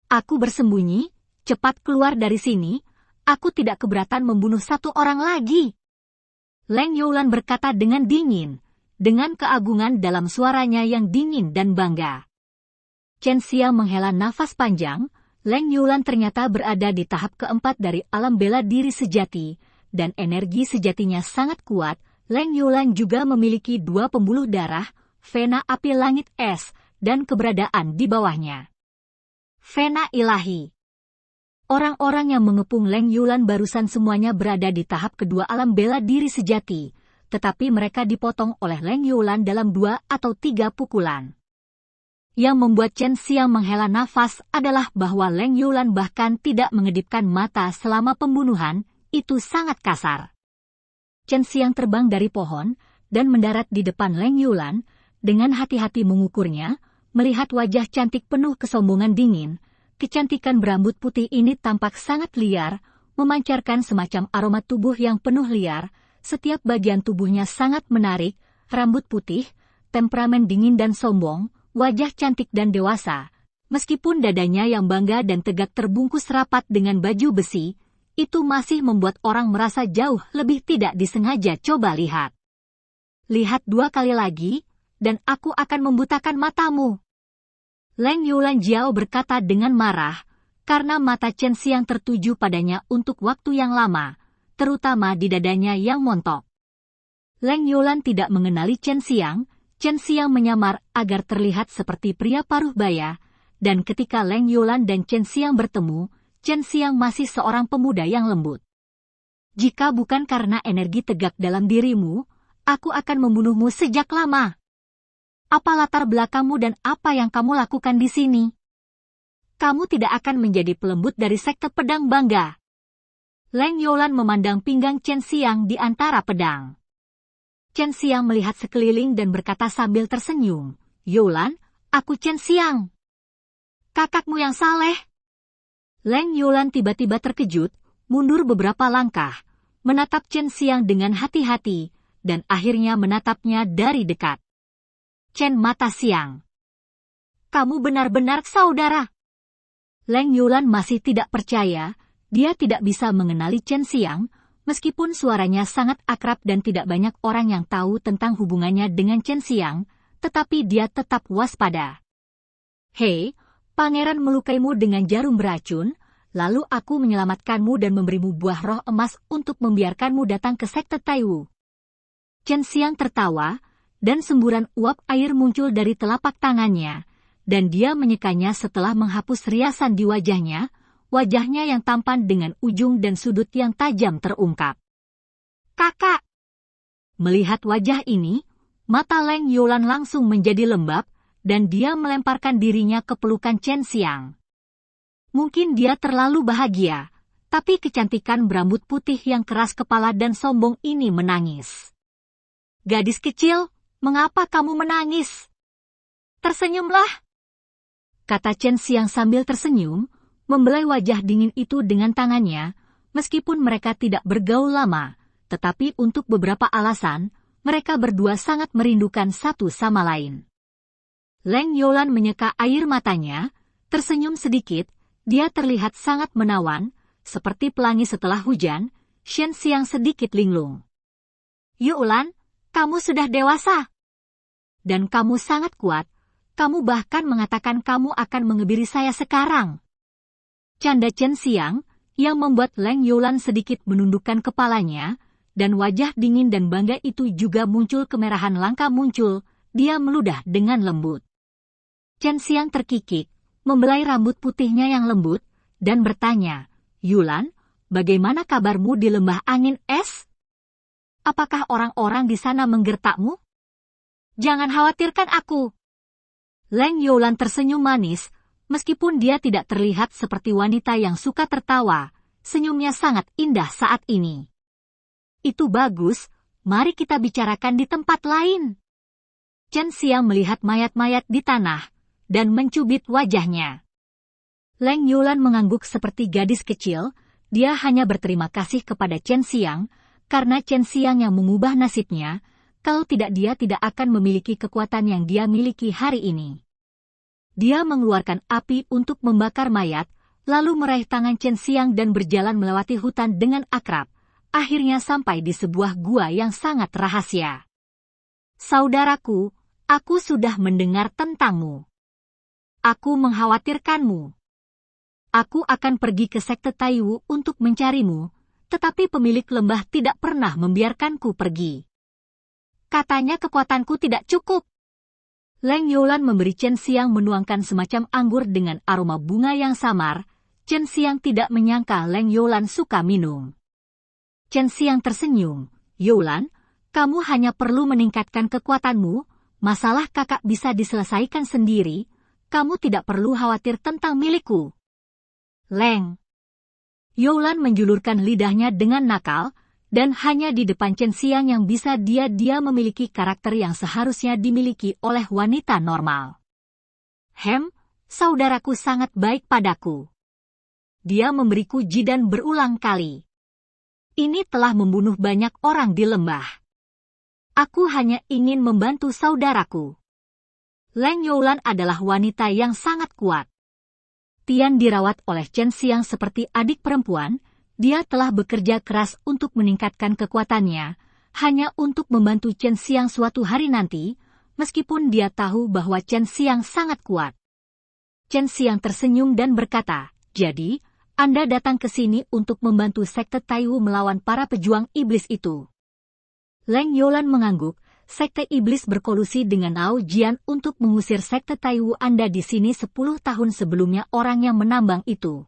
Aku bersembunyi, cepat keluar dari sini, aku tidak keberatan membunuh 1 orang lagi. Leng Youlan berkata dengan dingin, dengan keagungan dalam suaranya yang dingin dan bangga. Chen Xiang menghela nafas panjang, Leng Youlan ternyata berada di tahap keempat dari alam bela diri sejati, dan energi sejatinya sangat kuat. Leng Youlan juga memiliki 2 pembuluh darah, vena api langit es, dan keberadaan di bawahnya. Vena ilahi. Orang-orang yang mengepung Leng Youlan barusan semuanya berada di tahap kedua alam bela diri sejati, tetapi mereka dipotong oleh Leng Youlan dalam 2 atau 3 pukulan. Yang membuat Chen Xiang menghela nafas adalah bahwa Leng Youlan bahkan tidak mengedipkan mata selama pembunuhan, itu sangat kasar. Chen Xiang terbang dari pohon, dan mendarat di depan Leng Youlan, dengan hati-hati mengukurnya, melihat wajah cantik penuh kesombongan dingin. Kecantikan berambut putih ini tampak sangat liar, memancarkan semacam aroma tubuh yang penuh liar, setiap bagian tubuhnya sangat menarik, rambut putih, temperamen dingin dan sombong, wajah cantik dan dewasa. Meskipun dadanya yang bangga dan tegak terbungkus rapat dengan baju besi, itu masih membuat orang merasa jauh lebih tidak disengaja. Coba lihat. Lihat 2 kali lagi, dan aku akan membutakan matamu. Leng Youlan Jiao berkata dengan marah, karena mata Chen Xiang tertuju padanya untuk waktu yang lama, terutama di dadanya yang montok. Leng Youlan tidak mengenali Chen Xiang menyamar agar terlihat seperti pria paruh baya, dan ketika Leng Youlan dan Chen Xiang bertemu, Chen Xiang masih seorang pemuda yang lembut. Jika bukan karena energi tegak dalam dirimu, aku akan membunuhmu sejak lama. Apa latar belakangmu dan apa yang kamu lakukan di sini? Kamu tidak akan menjadi pelembut dari sekte pedang bangga. Leng Youlan memandang pinggang Chen Xiang di antara pedang. Chen Xiang melihat sekeliling dan berkata sambil tersenyum, Youlan, aku Chen Xiang. Kakakmu yang saleh. Leng Youlan tiba-tiba terkejut, mundur beberapa langkah, menatap Chen Xiang dengan hati-hati, dan akhirnya menatapnya dari dekat. Chen Mata Siang. Kamu benar-benar saudara. Leng Youlan masih tidak percaya, dia tidak bisa mengenali Chen Xiang, meskipun suaranya sangat akrab dan tidak banyak orang yang tahu tentang hubungannya dengan Chen Xiang, tetapi dia tetap waspada. Hei, pangeran melukaimu dengan jarum beracun, lalu aku menyelamatkanmu dan memberimu buah roh emas untuk membiarkanmu datang ke sekte Taiwu. Chen Xiang tertawa, dan semburan uap air muncul dari telapak tangannya, dan dia menyekanya setelah menghapus riasan di wajahnya yang tampan dengan ujung dan sudut yang tajam terungkap. Kakak! Melihat wajah ini, mata Leng Youlan langsung menjadi lembab, dan dia melemparkan dirinya ke pelukan Chen Xiang. Mungkin dia terlalu bahagia, tapi kecantikan berambut putih yang keras kepala dan sombong ini menangis. Gadis kecil, mengapa kamu menangis? Tersenyumlah, kata Chen Xiang sambil tersenyum, membelai wajah dingin itu dengan tangannya, meskipun mereka tidak bergaul lama, tetapi untuk beberapa alasan, mereka berdua sangat merindukan satu sama lain. Leng Youlan menyeka air matanya, tersenyum sedikit, dia terlihat sangat menawan, seperti pelangi setelah hujan. Chen Xiang sedikit linglung. Youlan, kamu sudah dewasa. Dan kamu sangat kuat, kamu bahkan mengatakan kamu akan mengebiri saya sekarang. Canda Chen Xiang, yang membuat Leng Youlan sedikit menundukkan kepalanya, dan wajah dingin dan bangga itu juga muncul kemerahan langka muncul, dia meludah dengan lembut. Chen Xiang terkikik, membelai rambut putihnya yang lembut, dan bertanya, Youlan, bagaimana kabarmu di lembah angin es? Apakah orang-orang di sana menggertakmu? Jangan khawatirkan aku. Leng Youlan tersenyum manis, meskipun dia tidak terlihat seperti wanita yang suka tertawa, senyumnya sangat indah saat ini. Itu bagus, mari kita bicarakan di tempat lain. Chen Xiang melihat mayat-mayat di tanah, dan mencubit wajahnya. Leng Youlan mengangguk seperti gadis kecil, dia hanya berterima kasih kepada Chen Xiang, karena Chen Xiang yang mengubah nasibnya, kalau tidak dia tidak akan memiliki kekuatan yang dia miliki hari ini. Dia mengeluarkan api untuk membakar mayat, lalu meraih tangan Chen Xiang dan berjalan melewati hutan dengan akrab, akhirnya sampai di sebuah gua yang sangat rahasia. Saudaraku, aku sudah mendengar tentangmu. Aku mengkhawatirkanmu. Aku akan pergi ke sekte Taiwu untuk mencarimu, tetapi pemilik lembah tidak pernah membiarkanku pergi. Katanya kekuatanku tidak cukup. Leng Youlan memberi Chen Xiang menuangkan semacam anggur dengan aroma bunga yang samar. Chen Xiang tidak menyangka Leng Youlan suka minum. Chen Xiang tersenyum. Youlan, kamu hanya perlu meningkatkan kekuatanmu, masalah kakak bisa diselesaikan sendiri, kamu tidak perlu khawatir tentang milikku. Leng. Youlan menjulurkan lidahnya dengan nakal, dan hanya di depan Chen Xiang yang bisa dia memiliki karakter yang seharusnya dimiliki oleh wanita normal. Saudaraku sangat baik padaku. Dia memberiku jidan berulang kali. Ini telah membunuh banyak orang di lembah. Aku hanya ingin membantu saudaraku. Leng Youlan adalah wanita yang sangat kuat. Tian dirawat oleh Chen Xiang seperti adik perempuan, dia telah bekerja keras untuk meningkatkan kekuatannya, hanya untuk membantu Chen Xiang suatu hari nanti, meskipun dia tahu bahwa Chen Xiang sangat kuat. Chen Xiang tersenyum dan berkata, jadi, Anda datang ke sini untuk membantu sekte Taiwu melawan para pejuang iblis itu. Leng Youlan mengangguk. Sekte Iblis berkolusi dengan Ao Jian untuk mengusir sekte Taiwu Anda di sini 10 tahun sebelumnya orang yang menambang itu.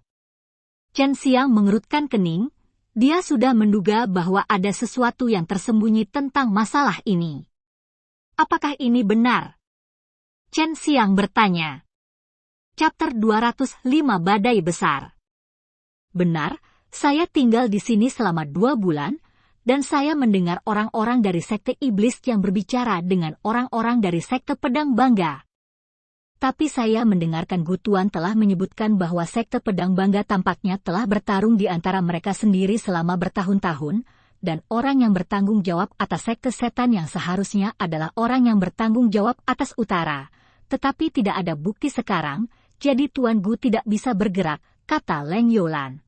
Chen Xiang mengerutkan kening, dia sudah menduga bahwa ada sesuatu yang tersembunyi tentang masalah ini. Apakah ini benar? Chen Xiang bertanya. Chapter 205 Badai Besar. Benar, saya tinggal di sini selama 2 bulan, dan saya mendengar orang-orang dari sekte iblis yang berbicara dengan orang-orang dari sekte pedang bangga. Tapi saya mendengarkan Gu Tuan telah menyebutkan bahwa sekte pedang bangga tampaknya telah bertarung di antara mereka sendiri selama bertahun-tahun, dan orang yang bertanggung jawab atas sekte setan yang seharusnya adalah orang yang bertanggung jawab atas utara. Tetapi tidak ada bukti sekarang, jadi Tuan Gu tidak bisa bergerak, kata Leng Youlan.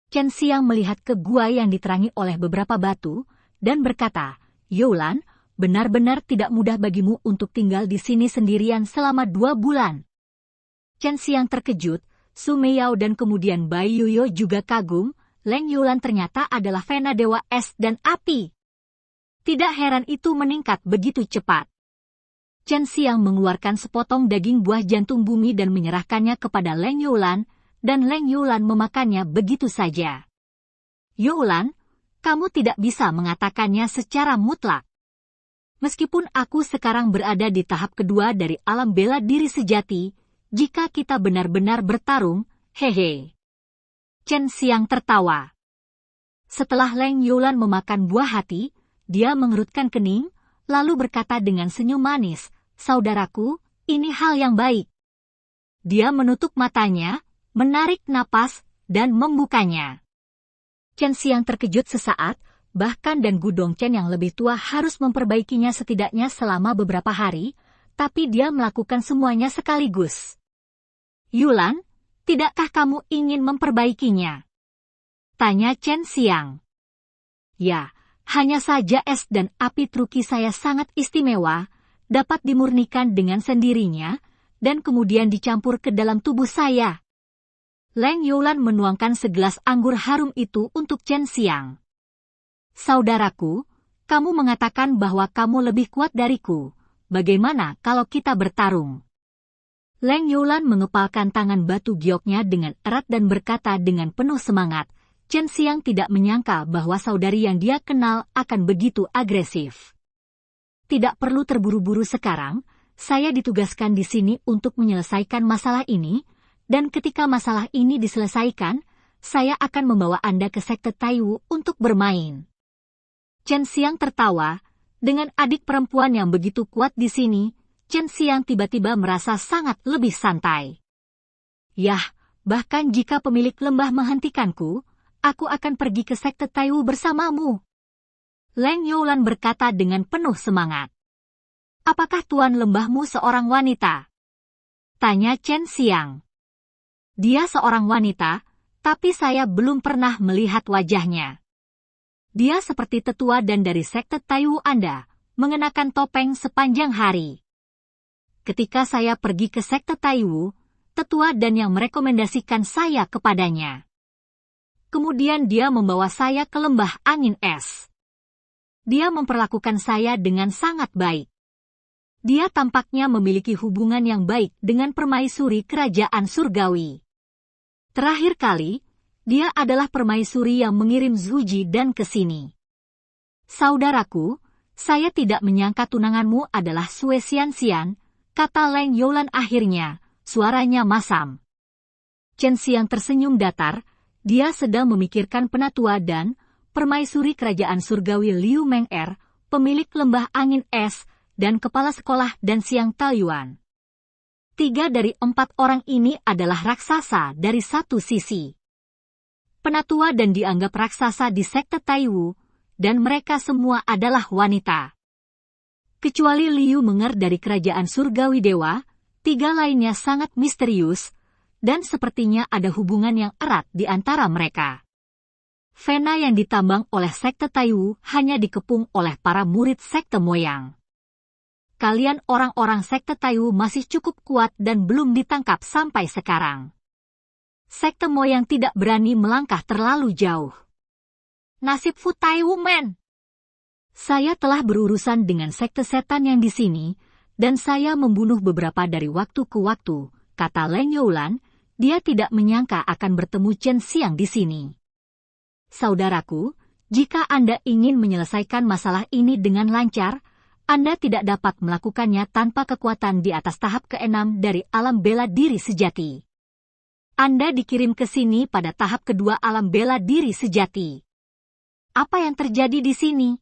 Chen Xiang melihat ke gua yang diterangi oleh beberapa batu, dan berkata, Youlan, benar-benar tidak mudah bagimu untuk tinggal di sini sendirian selama 2 bulan. Chen Xiang terkejut, Su Meiyao dan kemudian Bai Yuyo juga kagum, Leng Youlan ternyata adalah Vena Dewa Es dan Api. Tidak heran itu meningkat begitu cepat. Chen Xiang mengeluarkan sepotong daging buah jantung bumi dan menyerahkannya kepada Leng Youlan, dan Leng Youlan memakannya begitu saja. Youlan, kamu tidak bisa mengatakannya secara mutlak. Meskipun aku sekarang berada di tahap kedua dari alam bela diri sejati, jika kita benar-benar bertarung, hehe. Chen Xiang tertawa. Setelah Leng Youlan memakan buah hati, dia mengerutkan kening, lalu berkata dengan senyum manis, saudaraku, ini hal yang baik. Dia menutup matanya, menarik napas, dan membukanya. Chen Xiang terkejut sesaat, bahkan dan Gu Dongchen yang lebih tua harus memperbaikinya setidaknya selama beberapa hari, tapi dia melakukan semuanya sekaligus. Youlan, tidakkah kamu ingin memperbaikinya? Tanya Chen Xiang. Ya, hanya saja es dan api truki saya sangat istimewa, dapat dimurnikan dengan sendirinya, dan kemudian dicampur ke dalam tubuh saya. Leng Youlan menuangkan segelas anggur harum itu untuk Chen Xiang. Saudaraku, kamu mengatakan bahwa kamu lebih kuat dariku. Bagaimana kalau kita bertarung? Leng Youlan mengepalkan tangan batu gioknya dengan erat dan berkata dengan penuh semangat. Chen Xiang tidak menyangka bahwa saudari yang dia kenal akan begitu agresif. Tidak perlu terburu-buru sekarang, saya ditugaskan di sini untuk menyelesaikan masalah ini, dan ketika masalah ini diselesaikan, saya akan membawa Anda ke sekte Taiwu untuk bermain. Chen Xiang tertawa, dengan adik perempuan yang begitu kuat di sini, Chen Xiang tiba-tiba merasa sangat lebih santai. Yah, bahkan jika pemilik lembah menghentikanku, aku akan pergi ke sekte Taiwu bersamamu. Leng Youlan berkata dengan penuh semangat. Apakah tuan lembahmu seorang wanita? Tanya Chen Xiang. Dia seorang wanita, tapi saya belum pernah melihat wajahnya. Dia seperti tetua dan dari sekte Taiwu Anda, mengenakan topeng sepanjang hari. Ketika saya pergi ke sekte Taiwu, tetua dan yang merekomendasikan saya kepadanya. Kemudian dia membawa saya ke lembah angin es. Dia memperlakukan saya dengan sangat baik. Dia tampaknya memiliki hubungan yang baik dengan permaisuri kerajaan surgawi. Terakhir kali, dia adalah permaisuri yang mengirim Zuji dan ke sini. Saudaraku, saya tidak menyangka tunanganmu adalah Sue Xianxian, kata Leng Youlan akhirnya, suaranya masam. Chen Xiang tersenyum datar, dia sedang memikirkan penatua dan permaisuri kerajaan surgawi Liu Meng'er, pemilik lembah angin es, dan kepala sekolah dan Xiang Taoyuan. 3 dari 4 orang ini adalah raksasa dari satu sisi. Penatua dan dianggap raksasa di sekte Taiwu, dan mereka semua adalah wanita. Kecuali Liu Meng'er dari kerajaan surgawi dewa, 3 lainnya sangat misterius, dan sepertinya ada hubungan yang erat di antara mereka. Vena yang ditambang oleh sekte Taiwu hanya dikepung oleh para murid sekte Moyang. Kalian orang-orang sekte Taiwu masih cukup kuat dan belum ditangkap sampai sekarang. Sekte Moyang tidak berani melangkah terlalu jauh. Nasib Fu Taiwu Men. Saya telah berurusan dengan sekte setan yang di sini, dan saya membunuh beberapa dari waktu ke waktu, kata Leng Youlan, dia tidak menyangka akan bertemu Chen Xiang di sini. Saudaraku, jika Anda ingin menyelesaikan masalah ini dengan lancar, Anda tidak dapat melakukannya tanpa kekuatan di atas tahap ke-6 dari alam bela diri sejati. Anda dikirim ke sini pada tahap kedua alam bela diri sejati. Apa yang terjadi di sini?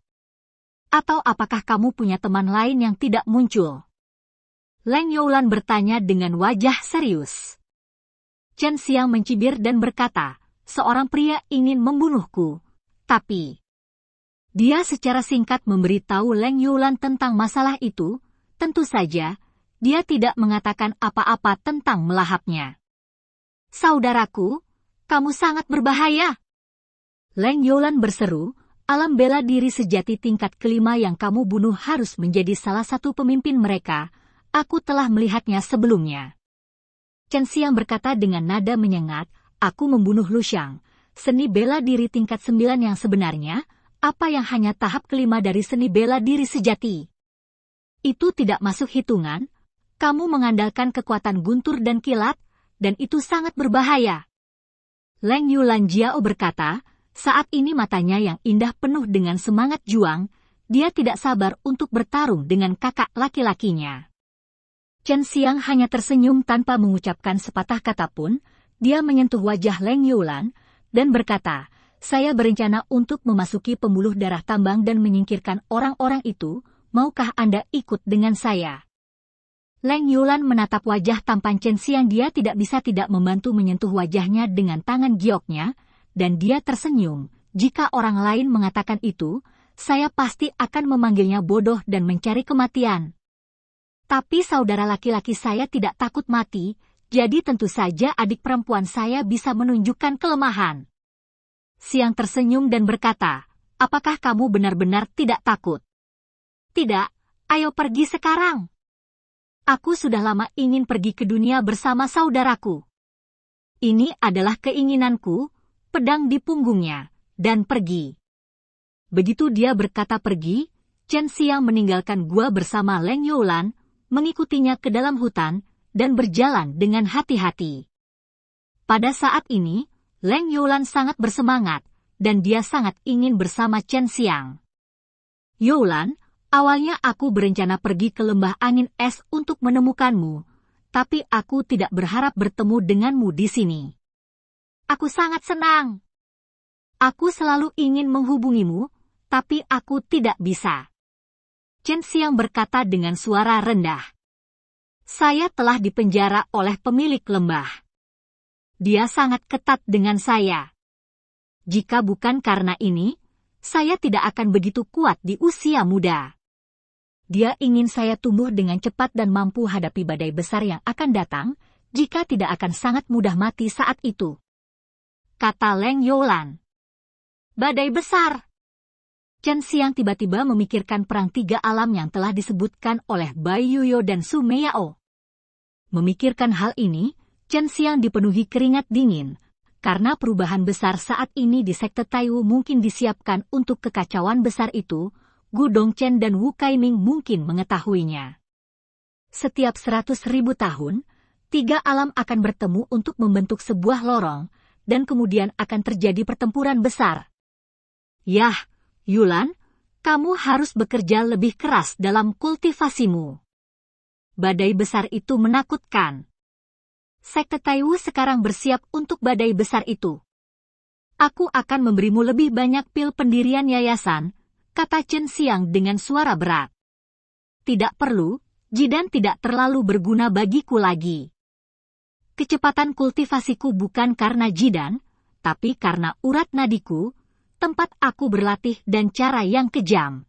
Atau apakah kamu punya teman lain yang tidak muncul? Leng Youlan bertanya dengan wajah serius. Chen Xiang mencibir dan berkata, seorang pria ingin membunuhku, tapi... Dia secara singkat memberitahu Leng Youlan tentang masalah itu, tentu saja, dia tidak mengatakan apa-apa tentang melahapnya. Saudaraku, kamu sangat berbahaya. Leng Youlan berseru, alam bela diri sejati tingkat kelima yang kamu bunuh harus menjadi salah satu pemimpin mereka. Aku telah melihatnya sebelumnya. Chen Xiang berkata dengan nada menyengat, aku membunuh Lu Xiang, seni bela diri tingkat 9 yang sebenarnya, apa yang hanya tahap kelima dari seni bela diri sejati. Itu tidak masuk hitungan, kamu mengandalkan kekuatan guntur dan kilat, dan itu sangat berbahaya. Leng Yulan Jiao berkata, saat ini matanya yang indah penuh dengan semangat juang, dia tidak sabar untuk bertarung dengan kakak laki-lakinya. Chen Xiang hanya tersenyum tanpa mengucapkan sepatah kata pun, dia menyentuh wajah Leng Yulan, dan berkata, saya berencana untuk memasuki pembuluh darah tambang dan menyingkirkan orang-orang itu, maukah Anda ikut dengan saya? Leng Yulan menatap wajah tampan Chen Xiang, dia tidak bisa tidak membantu menyentuh wajahnya dengan tangan gioknya, dan dia tersenyum, jika orang lain mengatakan itu, saya pasti akan memanggilnya bodoh dan mencari kematian. Tapi saudara laki-laki saya tidak takut mati, jadi tentu saja adik perempuan saya bisa menunjukkan kelemahan. Xiang tersenyum dan berkata, apakah kamu benar-benar tidak takut? Tidak, ayo pergi sekarang. Aku sudah lama ingin pergi ke dunia bersama saudaraku. Ini adalah keinginanku, pedang di punggungnya, dan pergi. Begitu dia berkata pergi, Chen Xiang meninggalkan gua bersama Leng Youlan, mengikutinya ke dalam hutan, dan berjalan dengan hati-hati. Pada saat ini, Leng Youlan sangat bersemangat, dan dia sangat ingin bersama Chen Xiang. Youlan, awalnya aku berencana pergi ke lembah angin es untuk menemukanmu, tapi aku tidak berharap bertemu denganmu di sini. Aku sangat senang. Aku selalu ingin menghubungimu, tapi aku tidak bisa. Chen Xiang berkata dengan suara rendah. Saya telah dipenjara oleh pemilik lembah. Dia sangat ketat dengan saya. Jika bukan karena ini, saya tidak akan begitu kuat di usia muda. Dia ingin saya tumbuh dengan cepat dan mampu hadapi badai besar yang akan datang, jika tidak akan sangat mudah mati saat itu. Kata Leng Youlan. Badai besar. Chen Xiang tiba-tiba memikirkan perang tiga alam yang telah disebutkan oleh Bai Yuyo dan Su Meiyao. Memikirkan hal ini, Chen Xiang dipenuhi keringat dingin, karena perubahan besar saat ini di sekte Taiwu mungkin disiapkan untuk kekacauan besar itu, Gu Dongchen dan Wu Kaiming mungkin mengetahuinya. Setiap 100.000 tahun, tiga alam akan bertemu untuk membentuk sebuah lorong, dan kemudian akan terjadi pertempuran besar. Yah, Yulan, kamu harus bekerja lebih keras dalam kultivasimu. Badai besar itu menakutkan. Sekte Taiwu sekarang bersiap untuk badai besar itu. Aku akan memberimu lebih banyak pil pendirian yayasan, kata Chen Xiang dengan suara berat. Tidak perlu, Jidan tidak terlalu berguna bagiku lagi. Kecepatan kultivasiku bukan karena Jidan, tapi karena urat nadiku, tempat aku berlatih dan cara yang kejam.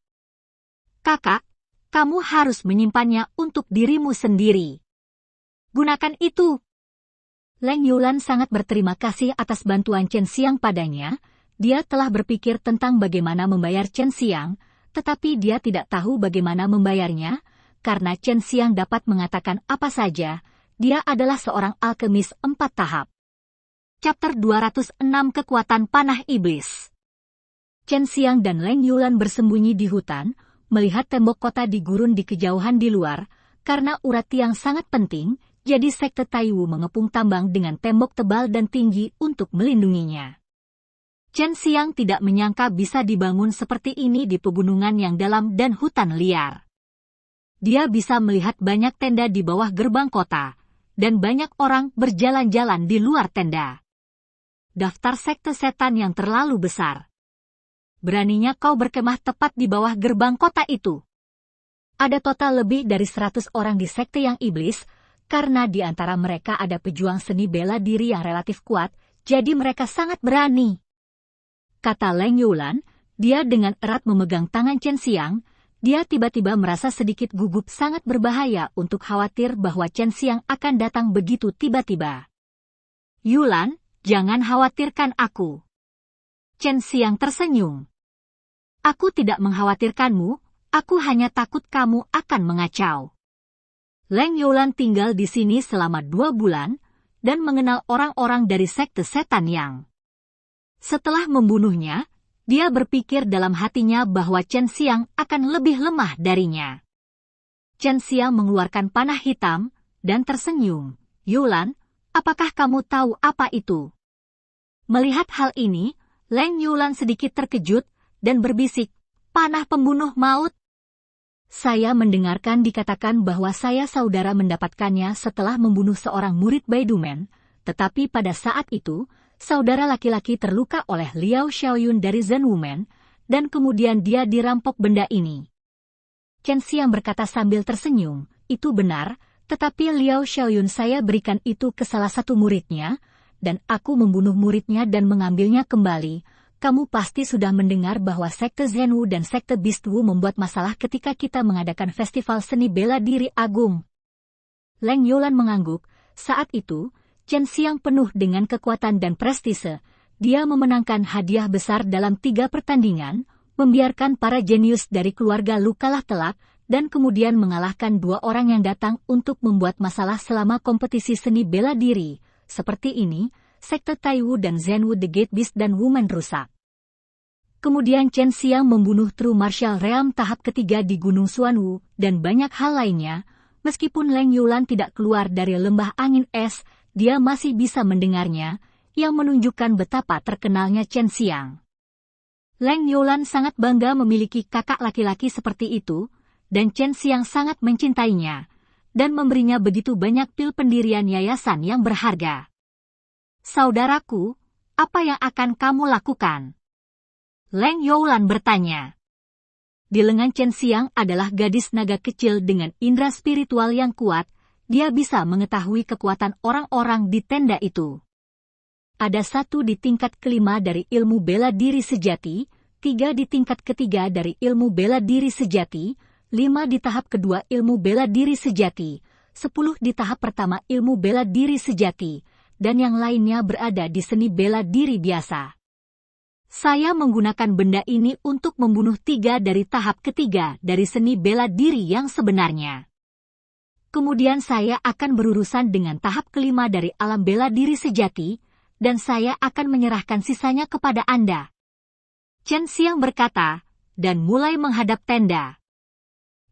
Kakak, kamu harus menyimpannya untuk dirimu sendiri. Gunakan itu. Leng Youlan sangat berterima kasih atas bantuan Chen Xiang padanya. Dia telah berpikir tentang bagaimana membayar Chen Xiang, tetapi dia tidak tahu bagaimana membayarnya, karena Chen Xiang dapat mengatakan apa saja. Dia adalah seorang alkemis 4 tahap. Chapter 206 Kekuatan Panah Iblis. Chen Xiang dan Leng Youlan bersembunyi di hutan, melihat tembok kota di gurun di kejauhan di luar, karena urat tiang sangat penting, jadi sekte Taiwu mengepung tambang dengan tembok tebal dan tinggi untuk melindunginya. Chen Xiang tidak menyangka bisa dibangun seperti ini di pegunungan yang dalam dan hutan liar. Dia bisa melihat banyak tenda di bawah gerbang kota, dan banyak orang berjalan-jalan di luar tenda. Daftar sekte setan yang terlalu besar. Beraninya kau berkemah tepat di bawah gerbang kota itu? Ada total lebih dari 100 orang di sekte yang iblis, karena di antara mereka ada pejuang seni bela diri yang relatif kuat, jadi mereka sangat berani. Kata Leng Youlan, dia dengan erat memegang tangan Chen Xiang. Dia tiba-tiba merasa sedikit gugup, sangat berbahaya untuk khawatir bahwa Chen Xiang akan datang begitu tiba-tiba. Yulan, jangan khawatirkan aku. Chen Xiang tersenyum. Aku tidak mengkhawatirkanmu, aku hanya takut kamu akan mengacau. Leng Youlan tinggal di sini selama 2 bulan, dan mengenal orang-orang dari sekte setan yang. Setelah membunuhnya, dia berpikir dalam hatinya bahwa Chen Xiang akan lebih lemah darinya. Chen Xiang mengeluarkan panah hitam, dan tersenyum. Youlan, apakah kamu tahu apa itu? Melihat hal ini, Leng Youlan sedikit terkejut, dan berbisik, panah pembunuh maut. Saya mendengarkan dikatakan bahwa saya saudara mendapatkannya setelah membunuh seorang murid Baidumen, tetapi pada saat itu, saudara laki-laki terluka oleh Liao Xiaoyun dari Zen Woman, dan kemudian dia dirampok benda ini. Chen Xiang berkata sambil tersenyum, itu benar, tetapi Liao Xiaoyun saya berikan itu ke salah satu muridnya, dan aku membunuh muridnya dan mengambilnya kembali. Kamu pasti sudah mendengar bahwa sekte Zenwu dan sekte Beastwu membuat masalah ketika kita mengadakan festival seni bela diri agung. Leng Youlan mengangguk. Saat itu, Chen Xiang penuh dengan kekuatan dan prestise. Dia memenangkan hadiah besar dalam 3 pertandingan, membiarkan para jenius dari keluarga Lu kalah telak, dan kemudian mengalahkan 2 orang yang datang untuk membuat masalah selama kompetisi seni bela diri. Seperti ini, sekte Taiwu dan Zenwu The Gate Beast dan Woman rusak. Kemudian Chen Xiang membunuh True Martial Realm tahap ketiga di Gunung Xuanwu, dan banyak hal lainnya. Meskipun Leng Youlan tidak keluar dari lembah angin es, dia masih bisa mendengarnya, yang menunjukkan betapa terkenalnya Chen Xiang. Leng Youlan sangat bangga memiliki kakak laki-laki seperti itu, dan Chen Xiang sangat mencintainya, dan memberinya begitu banyak pil pendirian yayasan yang berharga. Saudaraku, apa yang akan kamu lakukan? Leng Youlan bertanya. Di lengan Chen Xiang adalah gadis naga kecil dengan indera spiritual yang kuat, dia bisa mengetahui kekuatan orang-orang di tenda itu. Ada 1 di tingkat kelima dari ilmu bela diri sejati, 3 di tingkat ketiga dari ilmu bela diri sejati, 5 di tahap kedua ilmu bela diri sejati, 10 di tahap pertama ilmu bela diri sejati, dan yang lainnya berada di seni bela diri biasa. Saya menggunakan benda ini untuk membunuh 3 dari tahap ketiga dari seni bela diri yang sebenarnya. Kemudian saya akan berurusan dengan tahap kelima dari alam bela diri sejati, dan saya akan menyerahkan sisanya kepada Anda. Chen Xiang berkata, dan mulai menghadap tenda.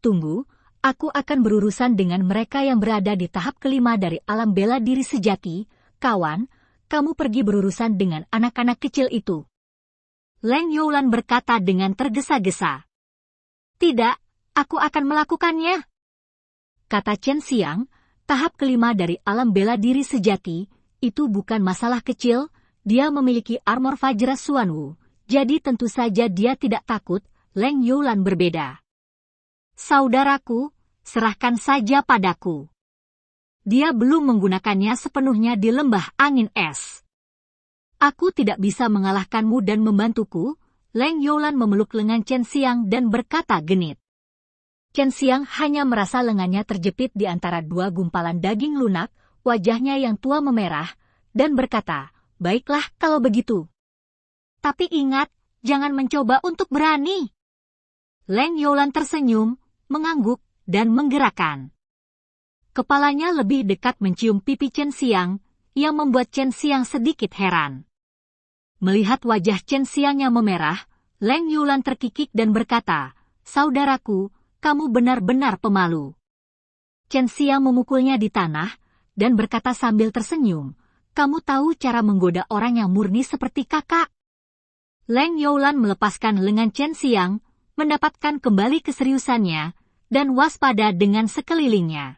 Tunggu, aku akan berurusan dengan mereka yang berada di tahap kelima dari alam bela diri sejati. Kawan, kamu pergi berurusan dengan anak-anak kecil itu. Leng Youlan berkata dengan tergesa-gesa. Tidak, aku akan melakukannya. Kata Chen Xiang, tahap kelima dari alam bela diri sejati, itu bukan masalah kecil, dia memiliki armor Vajra Xuanwu, jadi tentu saja dia tidak takut. Leng Youlan berbeda. Saudaraku, serahkan saja padaku. Dia belum menggunakannya sepenuhnya di lembah angin es. Aku tidak bisa mengalahkanmu dan membantuku. Leng Youlan memeluk lengan Chen Xiang dan berkata genit. Chen Xiang hanya merasa lengannya terjepit di antara 2 gumpalan daging lunak, wajahnya yang tua memerah, dan berkata, baiklah kalau begitu. Tapi ingat, jangan mencoba untuk berani. Leng Youlan tersenyum, mengangguk, dan menggerakkan. Kepalanya lebih dekat mencium pipi Chen Xiang, yang membuat Chen Xiang sedikit heran. Melihat wajah Chen Xiang yang memerah, Leng Youlan terkikik dan berkata, saudaraku, kamu benar-benar pemalu. Chen Xiang memukulnya di tanah, dan berkata sambil tersenyum, kamu tahu cara menggoda orang yang murni seperti kakak. Leng Youlan melepaskan lengan Chen Xiang, mendapatkan kembali keseriusannya, dan waspada dengan sekelilingnya.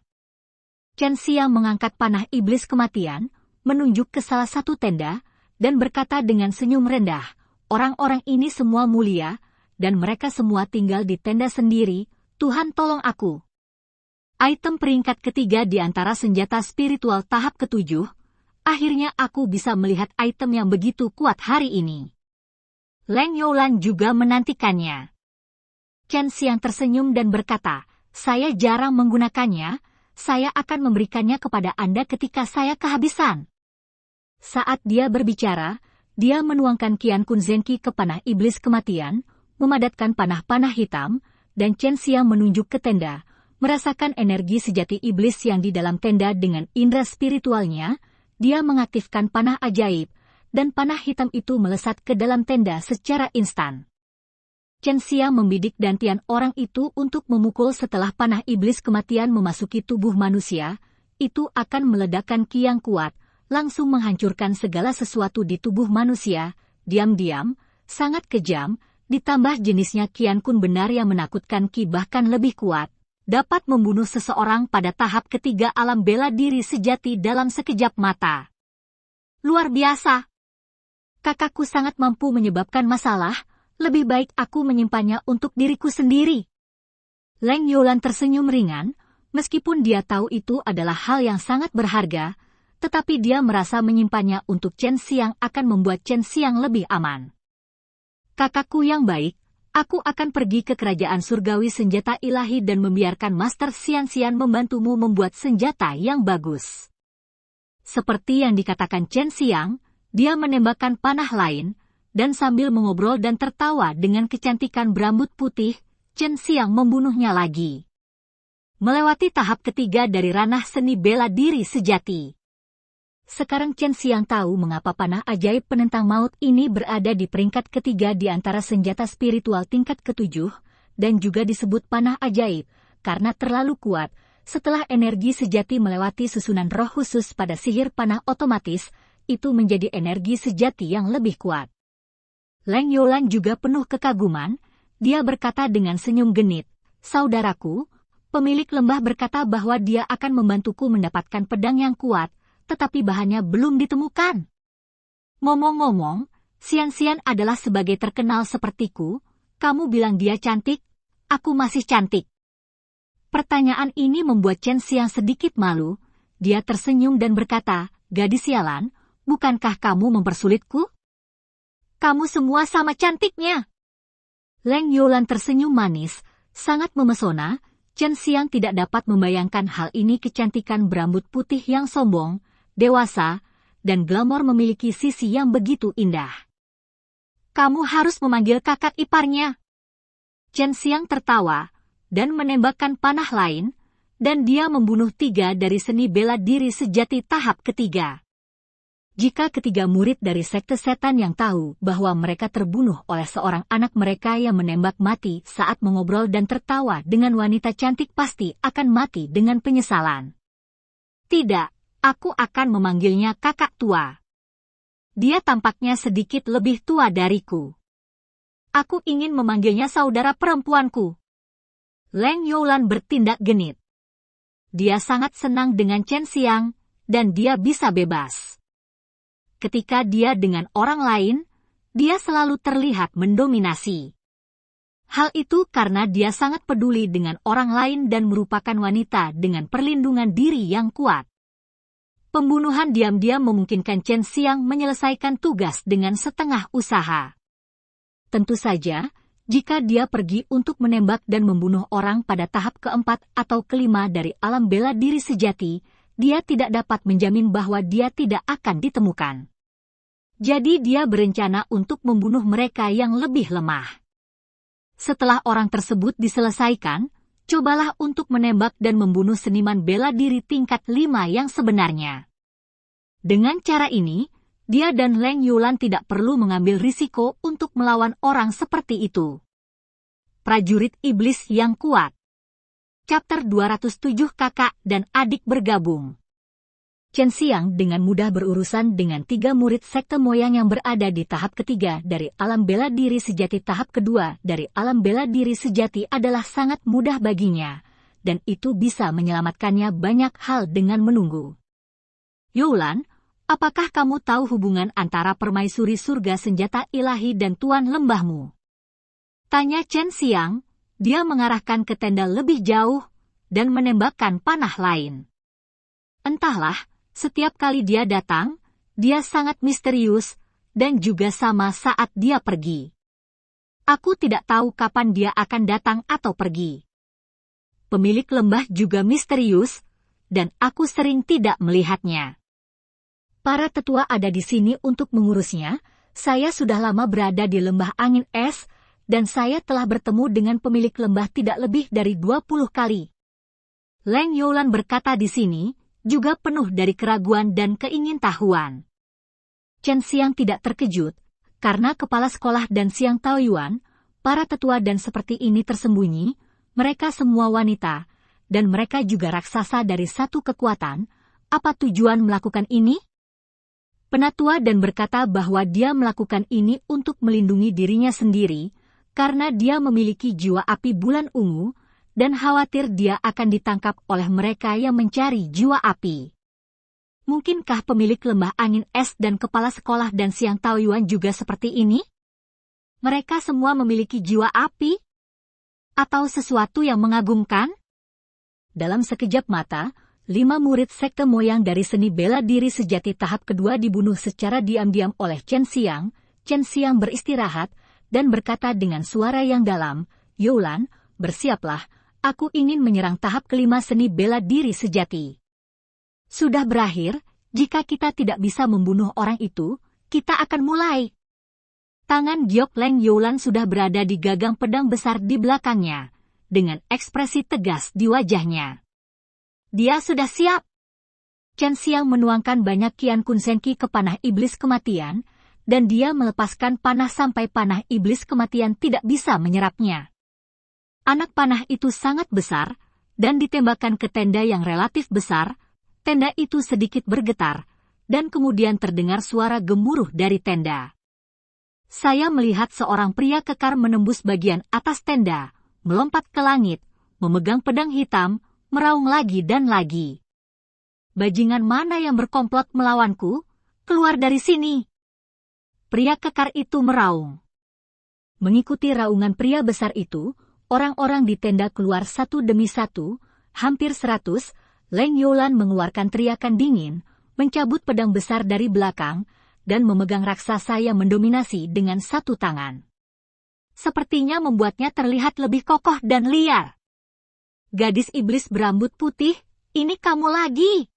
Chen Xiang mengangkat panah iblis kematian, menunjuk ke salah satu tenda, dan berkata dengan senyum rendah, orang-orang ini semua mulia, dan mereka semua tinggal di tenda sendiri, Tuhan tolong aku. Item peringkat ketiga di antara senjata spiritual tahap ketujuh, akhirnya aku bisa melihat item yang begitu kuat hari ini. Leng Youlan juga menantikannya. Chen Xiang tersenyum dan berkata, saya jarang menggunakannya, saya akan memberikannya kepada Anda ketika saya kehabisan. Saat dia berbicara, dia menuangkan Qian Kun Zenqi ke panah iblis kematian, memadatkan panah-panah hitam, dan Chen Xiang menunjuk ke tenda, merasakan energi sejati iblis yang di dalam tenda dengan indera spiritualnya. Dia mengaktifkan panah ajaib, dan panah hitam itu melesat ke dalam tenda secara instan. Chen Xiang membidik dantian orang itu untuk memukul setelah panah iblis kematian memasuki tubuh manusia, itu akan meledakkan ki yang kuat, langsung menghancurkan segala sesuatu di tubuh manusia, diam-diam, sangat kejam, ditambah jenisnya Qian Kun benar yang menakutkan ki bahkan lebih kuat, dapat membunuh seseorang pada tahap ketiga alam bela diri sejati dalam sekejap mata. Luar biasa! Kakakku sangat mampu menyebabkan masalah, lebih baik aku menyimpannya untuk diriku sendiri. Leng Youlan tersenyum ringan, meskipun dia tahu itu adalah hal yang sangat berharga, tetapi dia merasa menyimpannya untuk Chen Xiang akan membuat Chen Xiang lebih aman. Kakakku yang baik, aku akan pergi ke kerajaan surgawi senjata ilahi dan membiarkan Master Xian membantumu membuat senjata yang bagus. Seperti yang dikatakan Chen Xiang, dia menembakkan panah lain, dan sambil mengobrol dan tertawa dengan kecantikan berambut putih, Chen Xiang membunuhnya lagi. Melewati tahap ketiga dari ranah seni bela diri sejati. Sekarang Chen Xiang tahu mengapa panah ajaib penentang maut ini berada di peringkat ketiga di antara senjata spiritual tingkat ketujuh, dan juga disebut panah ajaib, karena terlalu kuat. Setelah energi sejati melewati susunan roh khusus pada sihir panah otomatis, itu menjadi energi sejati yang lebih kuat. Leng Youlan juga penuh kekaguman, dia berkata dengan senyum genit, saudaraku, pemilik lembah berkata bahwa dia akan membantuku mendapatkan pedang yang kuat, tetapi bahannya belum ditemukan. Ngomong-ngomong, Xian adalah sebagai terkenal sepertiku, kamu bilang dia cantik, aku masih cantik. Pertanyaan ini membuat Chen Xiang sedikit malu, dia tersenyum dan berkata, gadis sialan, bukankah kamu mempersulitku? Kamu semua sama cantiknya. Leng Youlan tersenyum manis, sangat memesona. Chen Xiang tidak dapat membayangkan hal ini. Kecantikan berambut putih yang sombong, dewasa, dan glamor memiliki sisi yang begitu indah. Kamu harus memanggil kakak iparnya. Chen Xiang tertawa, dan menembakkan panah lain, dan dia membunuh 3 dari seni bela diri sejati tahap ketiga. Jika ketiga murid dari sekte setan yang tahu bahwa mereka terbunuh oleh seorang anak mereka yang menembak mati saat mengobrol dan tertawa dengan wanita cantik pasti akan mati dengan penyesalan. Tidak, aku akan memanggilnya kakak tua. Dia tampaknya sedikit lebih tua dariku. Aku ingin memanggilnya saudara perempuanku. Leng Youlan bertindak genit. Dia sangat senang dengan Chen Xiang, dan dia bisa bebas. Ketika dia dengan orang lain, dia selalu terlihat mendominasi. Hal itu karena dia sangat peduli dengan orang lain dan merupakan wanita dengan perlindungan diri yang kuat. Pembunuhan diam-diam memungkinkan Chen Xiang menyelesaikan tugas dengan setengah usaha. Tentu saja, jika dia pergi untuk menembak dan membunuh orang pada tahap keempat atau kelima dari alam bela diri sejati, dia tidak dapat menjamin bahwa dia tidak akan ditemukan. Jadi dia berencana untuk membunuh mereka yang lebih lemah. Setelah orang tersebut diselesaikan, cobalah untuk menembak dan membunuh seniman bela diri tingkat 5 yang sebenarnya. Dengan cara ini, dia dan Leng Youlan tidak perlu mengambil risiko untuk melawan orang seperti itu. Prajurit iblis yang kuat. Chapter 207 Kakak dan adik bergabung. Chen Xiang dengan mudah berurusan dengan 3 murid sekte moyang yang berada di tahap ketiga dari alam bela diri sejati. Tahap kedua dari alam bela diri sejati adalah sangat mudah baginya, dan itu bisa menyelamatkannya banyak hal dengan menunggu. Youlan, apakah kamu tahu hubungan antara permaisuri surga senjata ilahi dan tuan lembahmu? Tanya Chen Xiang, dia mengarahkan ke tenda lebih jauh dan menembakkan panah lain. Entahlah, setiap kali dia datang, dia sangat misterius, dan juga sama saat dia pergi. Aku tidak tahu kapan dia akan datang atau pergi. Pemilik lembah juga misterius, dan aku sering tidak melihatnya. Para tetua ada di sini untuk mengurusnya. Saya sudah lama berada di lembah angin es, dan saya telah bertemu dengan pemilik lembah tidak lebih dari 20 kali. Leng Youlan berkata di sini, juga penuh dari keraguan dan keingintahuan. Chen Xiang tidak terkejut, karena kepala sekolah dan Xiang Taoyuan, para tetua dan seperti ini tersembunyi, mereka semua wanita, dan mereka juga raksasa dari satu kekuatan. Apa tujuan melakukan ini? Penatua dan berkata bahwa dia melakukan ini untuk melindungi dirinya sendiri, karena dia memiliki jiwa api bulan ungu, dan khawatir dia akan ditangkap oleh mereka yang mencari jiwa api. Mungkinkah pemilik lembah angin es dan kepala sekolah dan Xiang Taoyuan juga seperti ini? Mereka semua memiliki jiwa api? Atau sesuatu yang mengagumkan? Dalam sekejap mata, 5 murid sekte moyang dari seni bela diri sejati tahap kedua dibunuh secara diam-diam oleh Chen Xiang. Chen Xiang beristirahat dan berkata dengan suara yang dalam, "Youlan, bersiaplah, aku ingin menyerang tahap kelima seni bela diri sejati. Sudah berakhir, jika kita tidak bisa membunuh orang itu, kita akan mulai." Tangan Giok Leng Youlan sudah berada di gagang pedang besar di belakangnya, dengan ekspresi tegas di wajahnya. Dia sudah siap. Chen Xiang menuangkan banyak Qian Kun Senki ke panah iblis kematian, dan dia melepaskan panah sampai panah iblis kematian tidak bisa menyerapnya. Anak panah itu sangat besar, dan ditembakkan ke tenda yang relatif besar. Tenda itu sedikit bergetar, dan kemudian terdengar suara gemuruh dari tenda. Saya melihat seorang pria kekar menembus bagian atas tenda, melompat ke langit, memegang pedang hitam, meraung lagi dan lagi. "Bajingan mana yang berkomplot melawanku? Keluar dari sini!" Pria kekar itu meraung. Mengikuti raungan pria besar itu, orang-orang di tenda keluar satu demi satu, hampir 100. Leng Youlan mengeluarkan teriakan dingin, mencabut pedang besar dari belakang, dan memegang raksasa yang mendominasi dengan satu tangan. Sepertinya membuatnya terlihat lebih kokoh dan liar. "Gadis iblis berambut putih, ini kamu lagi!"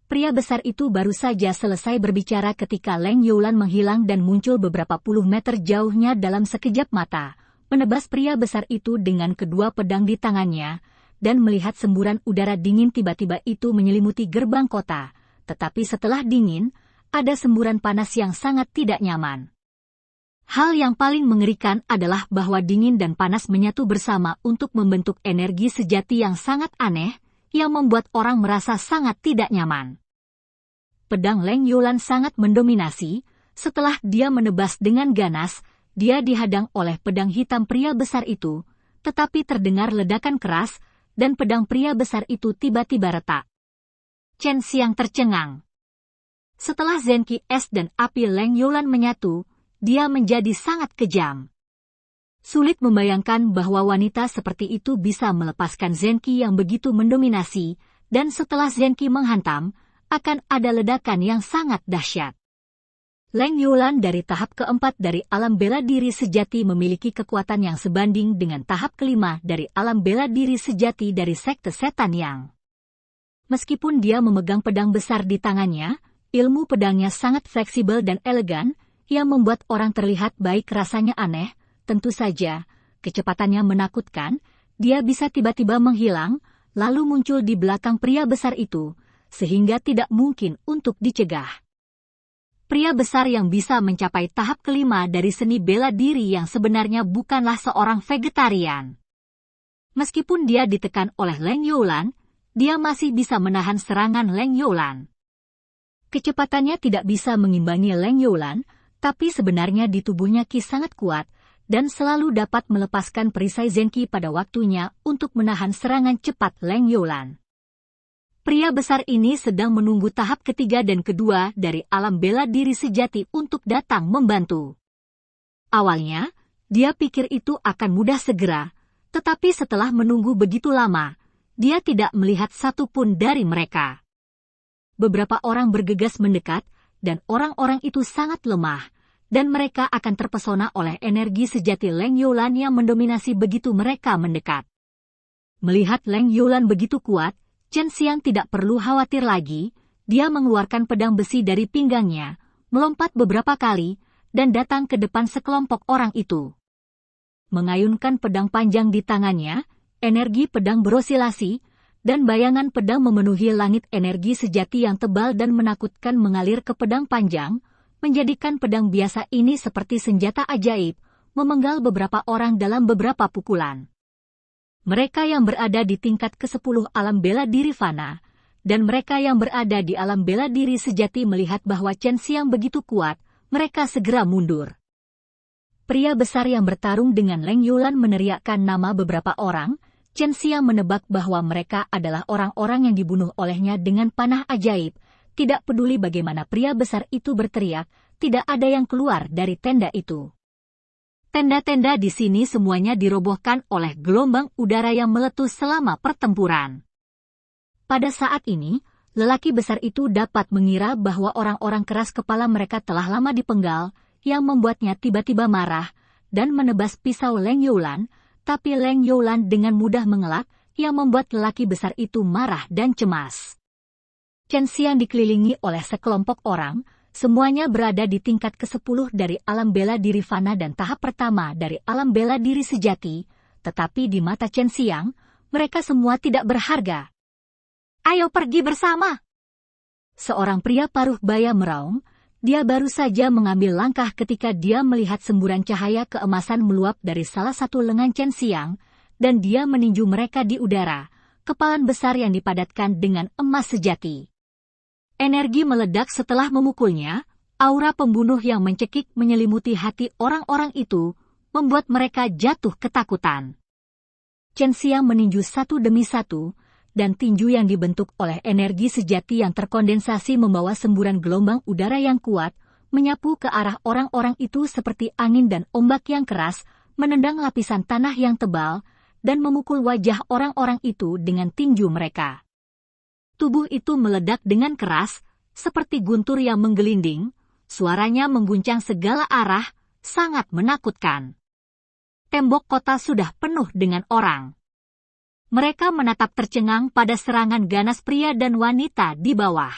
Pria besar itu baru saja selesai berbicara ketika Leng Youlan menghilang dan muncul beberapa puluh meter jauhnya dalam sekejap mata, menebas pria besar itu dengan kedua pedang di tangannya, dan melihat semburan udara dingin tiba-tiba itu menyelimuti gerbang kota, tetapi setelah dingin, ada semburan panas yang sangat tidak nyaman. Hal yang paling mengerikan adalah bahwa dingin dan panas menyatu bersama untuk membentuk energi sejati yang sangat aneh, yang membuat orang merasa sangat tidak nyaman. Pedang Leng Youlan sangat mendominasi. Setelah dia menebas dengan ganas, dia dihadang oleh pedang hitam pria besar itu, tetapi terdengar ledakan keras, dan pedang pria besar itu tiba-tiba retak. Chen Xiang tercengang. Setelah Zenki es dan api Leng Youlan menyatu, dia menjadi sangat kejam. Sulit membayangkan bahwa wanita seperti itu bisa melepaskan Zenki yang begitu mendominasi, dan setelah Zenki menghantam, akan ada ledakan yang sangat dahsyat. Leng Youlan dari tahap keempat dari alam bela diri sejati memiliki kekuatan yang sebanding dengan tahap kelima dari alam bela diri sejati dari sekte setan yang. Meskipun dia memegang pedang besar di tangannya, ilmu pedangnya sangat fleksibel dan elegan, yang membuat orang terlihat baik rasanya aneh. Tentu saja, kecepatannya menakutkan, dia bisa tiba-tiba menghilang, lalu muncul di belakang pria besar itu, sehingga tidak mungkin untuk dicegah. Pria besar yang bisa mencapai tahap kelima dari seni bela diri yang sebenarnya bukanlah seorang vegetarian. Meskipun dia ditekan oleh Leng Youlan, dia masih bisa menahan serangan Leng Youlan. Kecepatannya tidak bisa mengimbangi Leng Youlan, tapi sebenarnya di tubuhnya Qi sangat kuat, dan selalu dapat melepaskan perisai Zenki pada waktunya untuk menahan serangan cepat Leng Youlan. Pria besar ini sedang menunggu tahap ketiga dan kedua dari alam bela diri sejati untuk datang membantu. Awalnya, dia pikir itu akan mudah segera, Tetapi setelah menunggu begitu lama, dia tidak melihat satupun dari mereka. Beberapa orang bergegas mendekat, dan orang-orang itu sangat lemah, dan mereka akan terpesona oleh energi sejati Leng Youlan yang mendominasi begitu mereka mendekat. Melihat Leng Youlan begitu kuat, Chen Xiang tidak perlu khawatir lagi. Dia mengeluarkan pedang besi dari pinggangnya, melompat beberapa kali, dan datang ke depan sekelompok orang itu. Mengayunkan pedang panjang di tangannya, energi pedang berosilasi, dan bayangan pedang memenuhi langit. Energi sejati yang tebal dan menakutkan mengalir ke pedang panjang, menjadikan pedang biasa ini seperti senjata ajaib, memenggal beberapa orang dalam beberapa pukulan. Mereka yang berada di tingkat ke-10 alam bela diri fana, dan mereka yang berada di alam bela diri sejati melihat bahwa Chen Xiang begitu kuat, mereka segera mundur. Pria besar yang bertarung dengan Leng Youlan meneriakkan nama beberapa orang. Chen Xiang menebak bahwa mereka adalah orang-orang yang dibunuh olehnya dengan panah ajaib. Tidak peduli bagaimana pria besar itu berteriak, tidak ada yang keluar dari tenda itu. Tenda-tenda di sini semuanya dirobohkan oleh gelombang udara yang meletus selama pertempuran. Pada saat ini, lelaki besar itu dapat mengira bahwa orang-orang keras kepala mereka telah lama dipenggal, yang membuatnya tiba-tiba marah, dan menebas pisau Leng Youlan, tapi Leng Youlan dengan mudah mengelak, yang membuat lelaki besar itu marah dan cemas. Chen Xiang dikelilingi oleh sekelompok orang, semuanya berada di tingkat ke-10 dari alam bela diri fana dan tahap pertama dari alam bela diri sejati, tetapi di mata Chen Xiang, mereka semua tidak berharga. Ayo pergi bersama! Seorang pria paruh baya meraung, dia baru saja mengambil langkah ketika dia melihat semburan cahaya keemasan meluap dari salah satu lengan Chen Xiang, dan dia meninju mereka di udara, kepalan besar yang dipadatkan dengan emas sejati. Energi meledak setelah memukulnya, aura pembunuh yang mencekik menyelimuti hati orang-orang itu, membuat mereka jatuh ketakutan. Chen Xiang meninju satu demi satu, dan tinju yang dibentuk oleh energi sejati yang terkondensasi membawa semburan gelombang udara yang kuat, menyapu ke arah orang-orang itu seperti angin dan ombak yang keras, menendang lapisan tanah yang tebal, dan memukul wajah orang-orang itu dengan tinju mereka. Tubuh itu meledak dengan keras, seperti guntur yang menggelinding, suaranya mengguncang segala arah, sangat menakutkan. Tembok kota sudah penuh dengan orang. Mereka menatap tercengang pada serangan ganas pria dan wanita di bawah.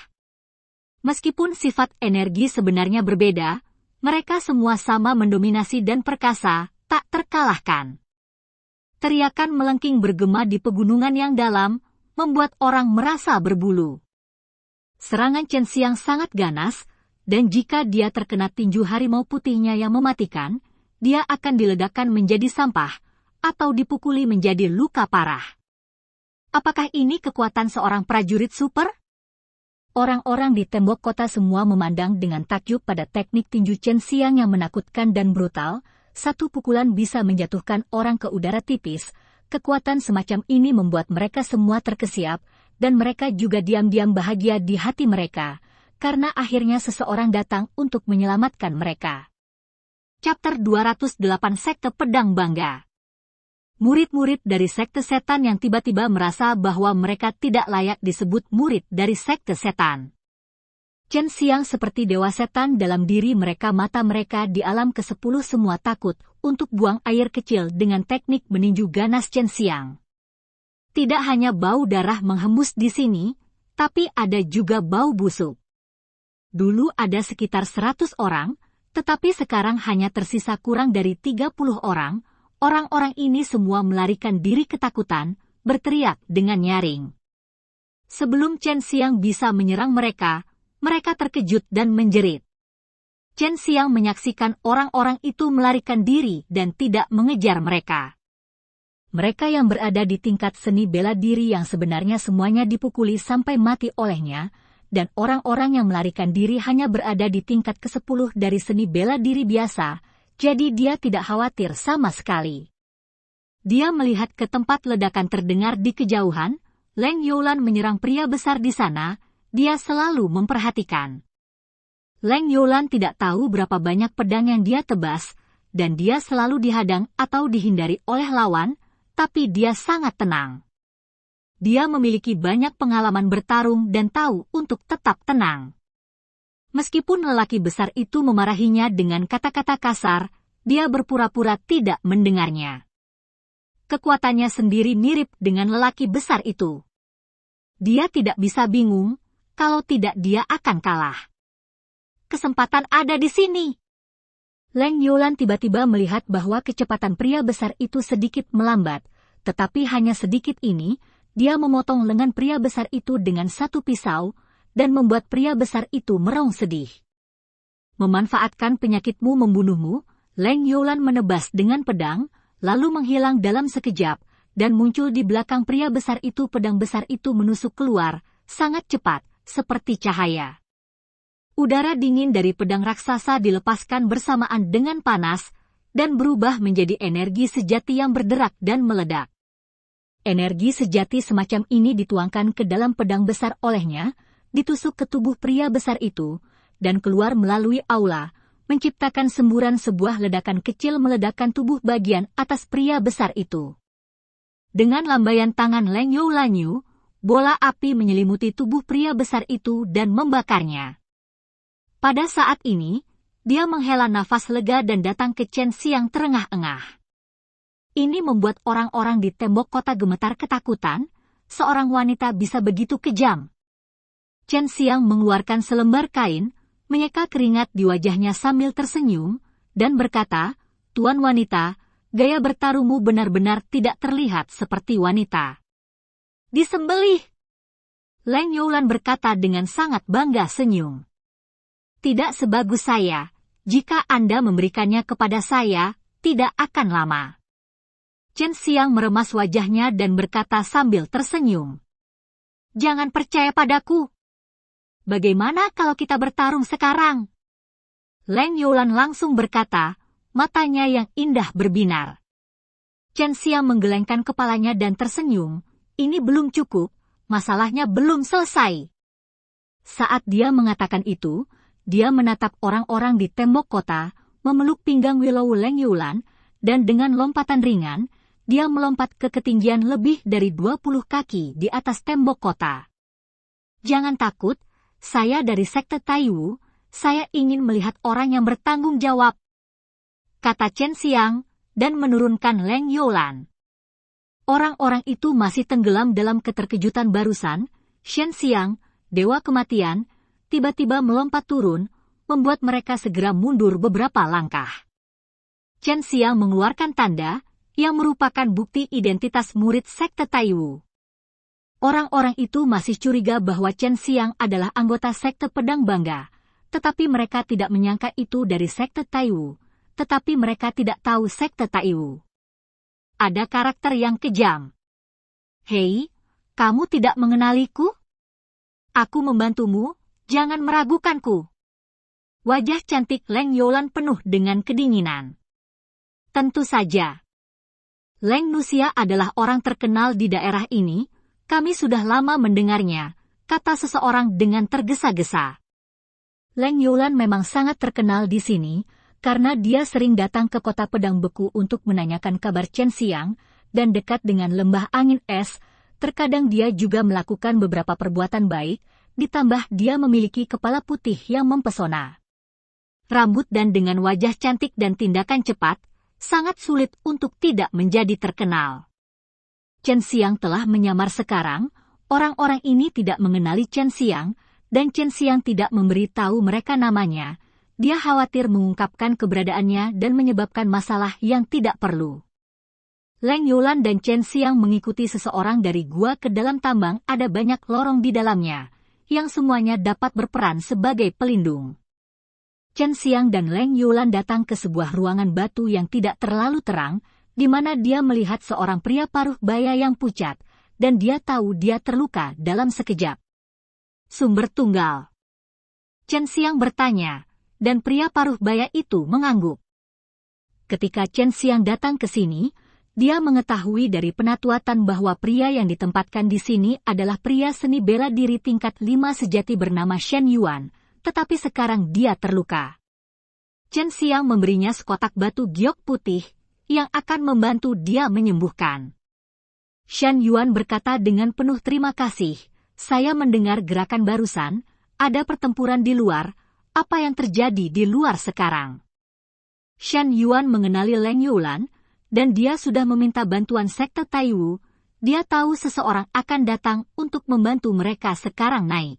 Meskipun sifat energi sebenarnya berbeda, mereka semua sama mendominasi dan perkasa, tak terkalahkan. Teriakan melengking bergema di pegunungan yang dalam, membuat orang merasa berbulu. Serangan Chen Xiang sangat ganas, dan jika dia terkena tinju harimau putihnya yang mematikan, dia akan diledakkan menjadi sampah, atau dipukuli menjadi luka parah. Apakah ini kekuatan seorang prajurit super? Orang-orang di tembok kota semua memandang dengan takjub pada teknik tinju Chen Xiang yang menakutkan dan brutal. Satu pukulan bisa menjatuhkan orang ke udara tipis. Kekuatan semacam ini membuat mereka semua terkesiap, dan mereka juga diam-diam bahagia di hati mereka, karena akhirnya seseorang datang untuk menyelamatkan mereka. Chapter 208 Sekte Pedang Bangga. Murid-murid dari Sekte Setan yang tiba-tiba merasa bahwa mereka tidak layak disebut murid dari Sekte Setan. Chen Xiang seperti dewa setan dalam diri mereka, mata mereka di alam ke-10 semua takut untuk buang air kecil dengan teknik meninju ganas Chen Xiang. Tidak hanya bau darah menghembus di sini, tapi ada juga bau busuk. Dulu ada sekitar 100 orang, tetapi sekarang hanya tersisa kurang dari 30 orang. Orang-orang ini semua melarikan diri ketakutan, berteriak dengan nyaring. Sebelum Chen Xiang bisa menyerang mereka terkejut dan menjerit. Chen Xiang menyaksikan orang-orang itu melarikan diri dan tidak mengejar mereka. Mereka yang berada di tingkat seni bela diri yang sebenarnya semuanya dipukuli sampai mati olehnya, dan orang-orang yang melarikan diri hanya berada di tingkat ke-10 dari seni bela diri biasa, jadi dia tidak khawatir sama sekali. Dia melihat ke tempat ledakan terdengar di kejauhan. Leng Youlan menyerang pria besar di sana. Dia selalu memperhatikan. Leng Youlan tidak tahu berapa banyak pedang yang dia tebas, dan dia selalu dihadang atau dihindari oleh lawan, tapi dia sangat tenang. Dia memiliki banyak pengalaman bertarung dan tahu untuk tetap tenang. Meskipun lelaki besar itu memarahinya dengan kata-kata kasar, dia berpura-pura tidak mendengarnya. Kekuatannya sendiri mirip dengan lelaki besar itu. Dia tidak bisa bingung, kalau tidak dia akan kalah. Kesempatan ada di sini. Leng Youlan tiba-tiba melihat bahwa kecepatan pria besar itu sedikit melambat, tetapi hanya sedikit ini, dia memotong lengan pria besar itu dengan satu pisau, dan membuat pria besar itu merong sedih. Memanfaatkan penyakitmu membunuhmu, Leng Youlan menebas dengan pedang, lalu menghilang dalam sekejap, dan muncul di belakang pria besar itu. Pedang besar itu menusuk keluar, sangat cepat, seperti cahaya. Udara dingin dari pedang raksasa dilepaskan bersamaan dengan panas, dan berubah menjadi energi sejati yang berderak dan meledak. Energi sejati semacam ini dituangkan ke dalam pedang besar olehnya, ditusuk ke tubuh pria besar itu, dan keluar melalui aula, menciptakan semburan sebuah ledakan kecil meledakkan tubuh bagian atas pria besar itu. Dengan lambaian tangan Leng Youlan, bola api menyelimuti tubuh pria besar itu dan membakarnya. Pada saat ini, dia menghela nafas lega dan datang ke Chen Xiang terengah-engah. Ini membuat orang-orang di tembok kota gemetar ketakutan, seorang wanita bisa begitu kejam. Chen Xiang mengeluarkan selembar kain, menyeka keringat di wajahnya sambil tersenyum, dan berkata, "Tuan wanita, gaya bertarungmu benar-benar tidak terlihat seperti wanita." "Disembelih!" Leng Youlan berkata dengan sangat bangga senyum. "Tidak sebagus saya, jika Anda memberikannya kepada saya, tidak akan lama." Chen Xiang meremas wajahnya dan berkata sambil tersenyum, "Jangan percaya padaku. Bagaimana kalau kita bertarung sekarang?" Leng Youlan langsung berkata, matanya yang indah berbinar. Chen Xiang menggelengkan kepalanya dan tersenyum, "Ini belum cukup, masalahnya belum selesai." Saat dia mengatakan itu, dia menatap orang-orang di tembok kota, memeluk pinggang Willow Leng Youlan, dan dengan lompatan ringan, dia melompat ke ketinggian lebih dari 20 kaki di atas tembok kota. "Jangan takut, saya dari Sekte Taiwu, saya ingin melihat orang yang bertanggung jawab," kata Chen Xiang, dan menurunkan Leng Youlan. Orang-orang itu masih tenggelam dalam keterkejutan barusan. Chen Xiang, Dewa Kematian, tiba-tiba melompat turun, membuat mereka segera mundur beberapa langkah. Chen Xiang mengeluarkan tanda, yang merupakan bukti identitas murid Sekte Taiwu. Orang-orang itu masih curiga bahwa Chen Xiang adalah anggota Sekte Pedang Bangga, tetapi mereka tidak menyangka itu dari Sekte Taiwu, tetapi mereka tidak tahu Sekte Taiwu. Ada karakter yang kejam. "Hei, kamu tidak mengenaliku? Aku membantumu, jangan meragukanku." Wajah cantik Leng Youlan penuh dengan kedinginan. "Tentu saja. Leng Nusia adalah orang terkenal di daerah ini, kami sudah lama mendengarnya," kata seseorang dengan tergesa-gesa. Leng Youlan memang sangat terkenal di sini, karena dia sering datang ke kota pedang beku untuk menanyakan kabar Chen Xiang, dan dekat dengan lembah angin es, terkadang dia juga melakukan beberapa perbuatan baik, ditambah dia memiliki kepala putih yang mempesona. Rambut dan dengan wajah cantik dan tindakan cepat, sangat sulit untuk tidak menjadi terkenal. Chen Xiang telah menyamar sekarang, orang-orang ini tidak mengenali Chen Xiang, dan Chen Xiang tidak memberitahu mereka namanya. Dia khawatir mengungkapkan keberadaannya dan menyebabkan masalah yang tidak perlu. Leng Youlan dan Chen Xiang mengikuti seseorang dari gua ke dalam tambang. Ada banyak lorong di dalamnya, yang semuanya dapat berperan sebagai pelindung. Chen Xiang dan Leng Youlan datang ke sebuah ruangan batu yang tidak terlalu terang, di mana dia melihat seorang pria paruh baya yang pucat, dan dia tahu dia terluka dalam sekejap. "Sumber tunggal?" Chen Xiang bertanya, dan pria paruh baya itu mengangguk. Ketika Chen Xiang datang ke sini, dia mengetahui dari penatuatan bahwa pria yang ditempatkan di sini adalah pria seni bela diri tingkat 5 sejati bernama Shen Yuan, tetapi sekarang dia terluka. Chen Xiang memberinya sekotak batu giok putih, yang akan membantu dia menyembuhkan. Shan Yuan berkata dengan penuh terima kasih, saya mendengar gerakan barusan, ada pertempuran di luar, apa yang terjadi di luar sekarang? Shan Yuan mengenali Leng Youlan, dan dia sudah meminta bantuan sekte Taiwu, dia tahu seseorang akan datang untuk membantu mereka sekarang naik.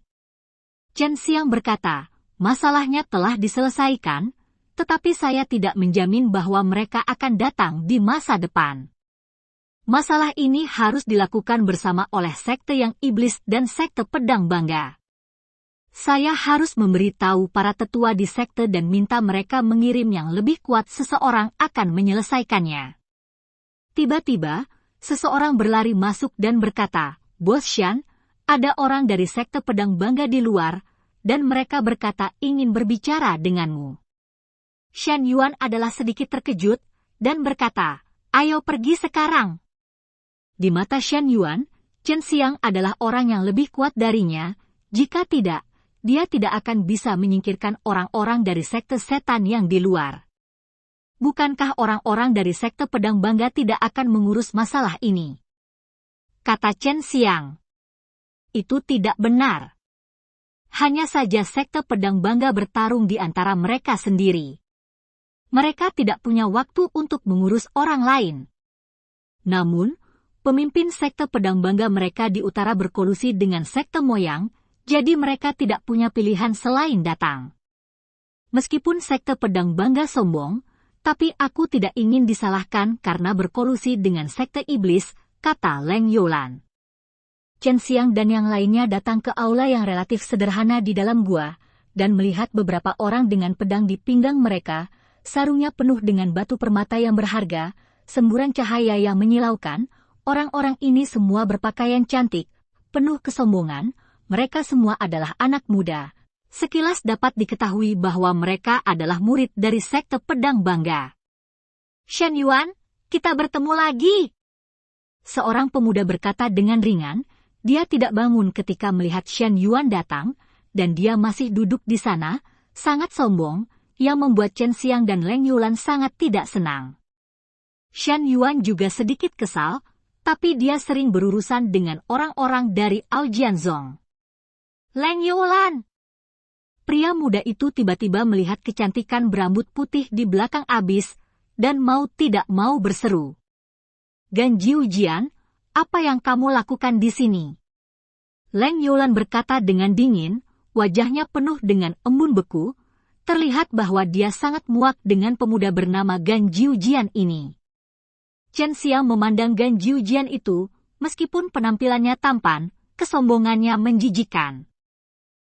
Chen Xiang berkata, masalahnya telah diselesaikan, tetapi saya tidak menjamin bahwa mereka akan datang di masa depan. Masalah ini harus dilakukan bersama oleh sekte yang iblis dan sekte pedang bangga. Saya harus memberitahu para tetua di sekte dan minta mereka mengirim yang lebih kuat, seseorang akan menyelesaikannya. Tiba-tiba, seseorang berlari masuk dan berkata, Bos Shan, ada orang dari sekte pedang bangga di luar, dan mereka berkata ingin berbicara denganmu. Shan Yuan adalah sedikit terkejut, dan berkata, ayo pergi sekarang. Di mata Shan Yuan, Chen Xiang adalah orang yang lebih kuat darinya, jika tidak, dia tidak akan bisa menyingkirkan orang-orang dari sekte setan yang di luar. Bukankah orang-orang dari sekte pedang bangga tidak akan mengurus masalah ini? Kata Chen Xiang. Itu tidak benar. Hanya saja sekte pedang bangga bertarung di antara mereka sendiri. Mereka tidak punya waktu untuk mengurus orang lain. Namun, pemimpin sekte pedang bangga mereka di utara berkolusi dengan sekte moyang, jadi mereka tidak punya pilihan selain datang. Meskipun sekte pedang bangga sombong, tapi aku tidak ingin disalahkan karena berkolusi dengan sekte iblis, kata Leng Youlan. Chen Xiang dan yang lainnya datang ke aula yang relatif sederhana di dalam gua, dan melihat beberapa orang dengan pedang di pinggang mereka, sarungnya penuh dengan batu permata yang berharga, semburan cahaya yang menyilaukan. Orang-orang ini semua berpakaian cantik, penuh kesombongan, mereka semua adalah anak muda. Sekilas dapat diketahui bahwa mereka adalah murid dari sekte pedang bangga. Shan Yuan, kita bertemu lagi. Seorang pemuda berkata dengan ringan, dia tidak bangun ketika melihat Shan Yuan datang, dan dia masih duduk di sana, sangat sombong, yang membuat Chen Xiang dan Leng Youlan sangat tidak senang. Shan Yuan juga sedikit kesal, tapi dia sering berurusan dengan orang-orang dari Aojianzong. Leng Youlan! Pria muda itu tiba-tiba melihat kecantikan berambut putih di belakang abis, dan mau tidak mau berseru. Gan Jiujian, apa yang kamu lakukan di sini? Leng Youlan berkata dengan dingin, wajahnya penuh dengan embun beku, terlihat bahwa dia sangat muak dengan pemuda bernama Gan Jiujian ini. Chen Xiang memandang Gan Jiujian itu, meskipun penampilannya tampan, kesombongannya menjijikkan.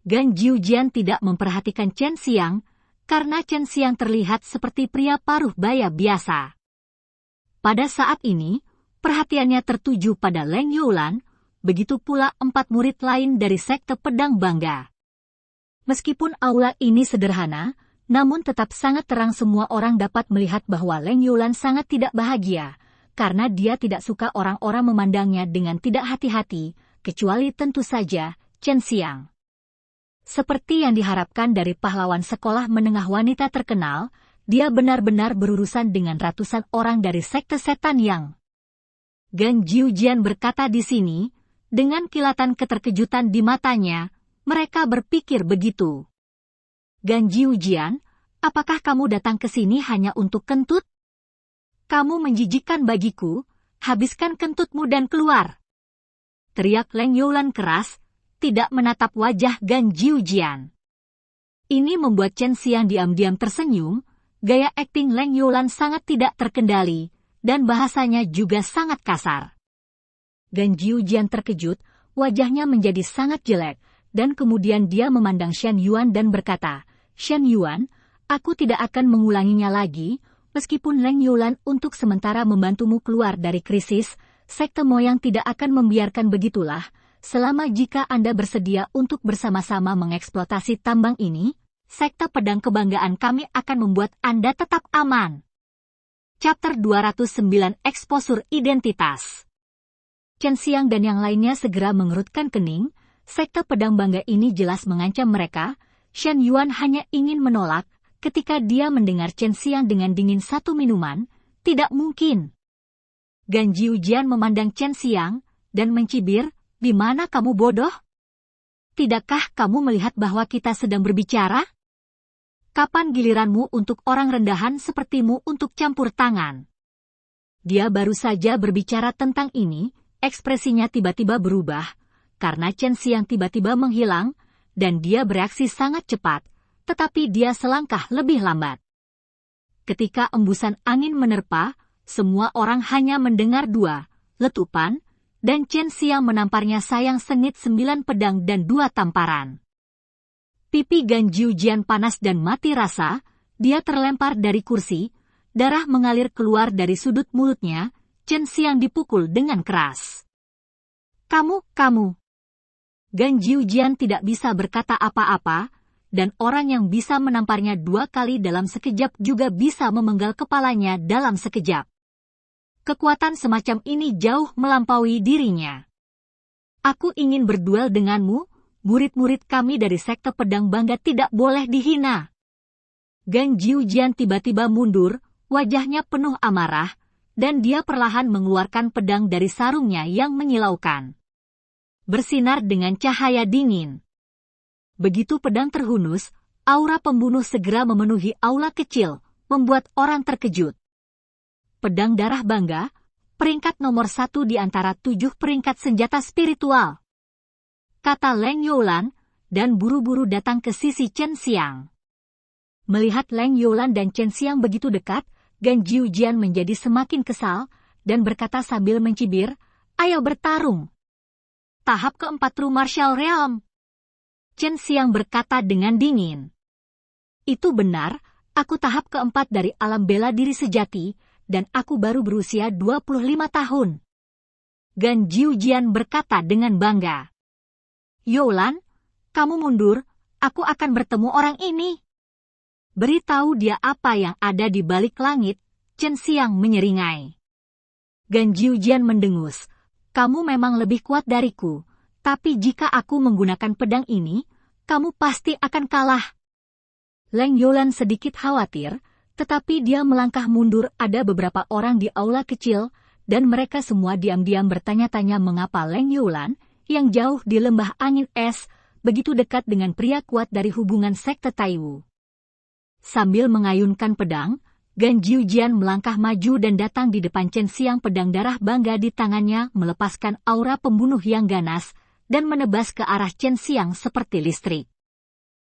Gan Jiujian tidak memperhatikan Chen Xiang, karena Chen Xiang terlihat seperti pria paruh baya biasa. Pada saat ini, perhatiannya tertuju pada Leng Youlan, begitu pula 4 murid lain dari sekte pedang bangga. Meskipun aula ini sederhana, namun tetap sangat terang, semua orang dapat melihat bahwa Leng Youlan sangat tidak bahagia, karena dia tidak suka orang-orang memandangnya dengan tidak hati-hati, kecuali tentu saja Chen Xiang. Seperti yang diharapkan dari pahlawan sekolah menengah wanita terkenal, dia benar-benar berurusan dengan ratusan orang dari sekte setan yang. Gan Jiujian berkata di sini, dengan kilatan keterkejutan di matanya, mereka berpikir begitu. Gan Jiujian, apakah kamu datang ke sini hanya untuk kentut? Kamu menjijikkan bagiku, habiskan kentutmu dan keluar. Teriak Leng Youlan keras, tidak menatap wajah Gan Jiujian. Ini membuat Chen Xiang diam-diam tersenyum, gaya akting Leng Youlan sangat tidak terkendali, dan bahasanya juga sangat kasar. Gan Jiujian terkejut, wajahnya menjadi sangat jelek, dan kemudian dia memandang Shan Yuan dan berkata, Shan Yuan, aku tidak akan mengulanginya lagi, meskipun Leng Youlan untuk sementara membantumu keluar dari krisis, sekte moyang tidak akan membiarkan begitulah, selama jika Anda bersedia untuk bersama-sama mengeksploitasi tambang ini, sekte pedang kebanggaan kami akan membuat Anda tetap aman. Chapter 209 Eksposur Identitas. Chen Xiang dan yang lainnya segera mengerutkan kening, sekte pedang bangga ini jelas mengancam mereka. Shan Yuan hanya ingin menolak, ketika dia mendengar Chen Xiang dengan dingin 1 minuman, tidak mungkin. Gan Jiujian memandang Chen Xiang dan mencibir, "Di mana kamu bodoh? Tidakkah kamu melihat bahwa kita sedang berbicara? Kapan giliranmu untuk orang rendahan sepertimu untuk campur tangan?" Dia baru saja berbicara tentang ini, ekspresinya tiba-tiba berubah, karena Chen Xiang tiba-tiba menghilang, dan dia bereaksi sangat cepat, tetapi dia selangkah lebih lambat. Ketika embusan angin menerpa, semua orang hanya mendengar dua letupan, dan Chen Xiang menamparnya sayang sengit 9 pedang dan 2 tamparan. Pipi Gan Jiujian panas dan mati rasa, dia terlempar dari kursi, darah mengalir keluar dari sudut mulutnya, Chen Xiang dipukul dengan keras. Kamu. Gan Jiujian tidak bisa berkata apa-apa, dan orang yang bisa menamparnya 2 kali dalam sekejap juga bisa memenggal kepalanya dalam sekejap. Kekuatan semacam ini jauh melampaui dirinya. Aku ingin berduel denganmu, murid-murid kami dari sekte pedang bangga tidak boleh dihina. Gan Jiujian tiba-tiba mundur, wajahnya penuh amarah, dan dia perlahan mengeluarkan pedang dari sarungnya yang menyilaukan. Bersinar dengan cahaya dingin. Begitu pedang terhunus, aura pembunuh segera memenuhi aula kecil, membuat orang terkejut. Pedang darah bangga, peringkat nomor 1 di antara 7 peringkat senjata spiritual, kata Leng Youlan, dan buru-buru datang ke sisi Chen Xiang. Melihat Leng Youlan dan Chen Xiang begitu dekat, Gan Jiujian menjadi semakin kesal, dan berkata sambil mencibir, "Ayo bertarung." Tahap keempat True Martial Realm. Chen Xiang berkata dengan dingin. Itu benar, aku tahap keempat dari alam bela diri sejati, dan aku baru berusia 25 tahun. Gan Jiujian berkata dengan bangga. Youlan, kamu mundur, aku akan bertemu orang ini. Beritahu dia apa yang ada di balik langit, Chen Xiang menyeringai. Gan Jiujian mendengus, kamu memang lebih kuat dariku, tapi jika aku menggunakan pedang ini, kamu pasti akan kalah. Leng Youlan sedikit khawatir, tetapi dia melangkah mundur. Ada beberapa orang di aula kecil, dan mereka semua diam-diam bertanya-tanya mengapa Leng Youlan, yang jauh di lembah angin es, begitu dekat dengan pria kuat dari hubungan sekte Taiwu. Sambil mengayunkan pedang, Gan Jiujian melangkah maju dan datang di depan Chen Xiang. Pedang darah bangga di tangannya melepaskan aura pembunuh yang ganas, dan menebas ke arah Chen Xiang seperti listrik.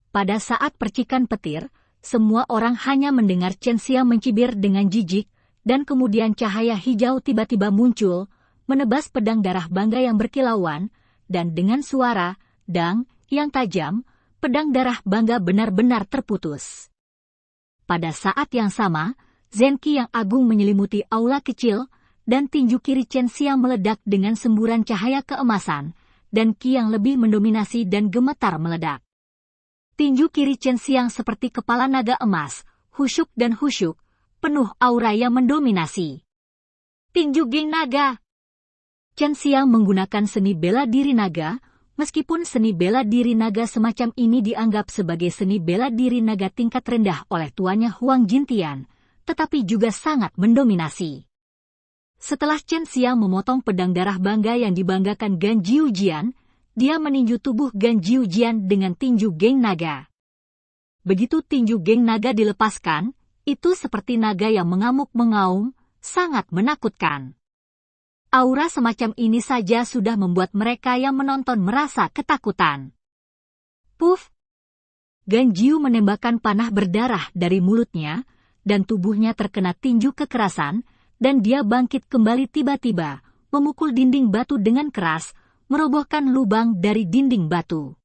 Pada saat percikan petir, semua orang hanya mendengar Chen Xiang mencibir dengan jijik, dan kemudian cahaya hijau tiba-tiba muncul, menebas pedang darah bangga yang berkilauan, dan dengan suara dang yang tajam, pedang darah bangga benar-benar terputus. Pada saat yang sama, Zenki yang agung menyelimuti aula kecil, dan tinju kiri Chen Xiang meledak dengan semburan cahaya keemasan, dan Qi yang lebih mendominasi dan gemetar meledak. Tinju kiri Chen Xiang seperti kepala naga emas, khusyuk dan khusyuk, penuh aura yang mendominasi. Tinju geng naga. Chen Xiang menggunakan seni bela diri naga, meskipun seni bela diri naga semacam ini dianggap sebagai seni bela diri naga tingkat rendah oleh tuannya Huang Jintian, tetapi juga sangat mendominasi. Setelah Chen Xiang memotong pedang darah bangga yang dibanggakan Gan Jiujian, dia meninju tubuh Gan Jiujian dengan tinju geng naga. Begitu tinju geng naga dilepaskan, itu seperti naga yang mengamuk-mengaum, sangat menakutkan. Aura semacam ini saja sudah membuat mereka yang menonton merasa ketakutan. Puff! Gan Jiu menembakkan panah berdarah dari mulutnya, dan tubuhnya terkena tinju kekerasan, dan dia bangkit kembali tiba-tiba, memukul dinding batu dengan keras, merobohkan lubang dari dinding batu.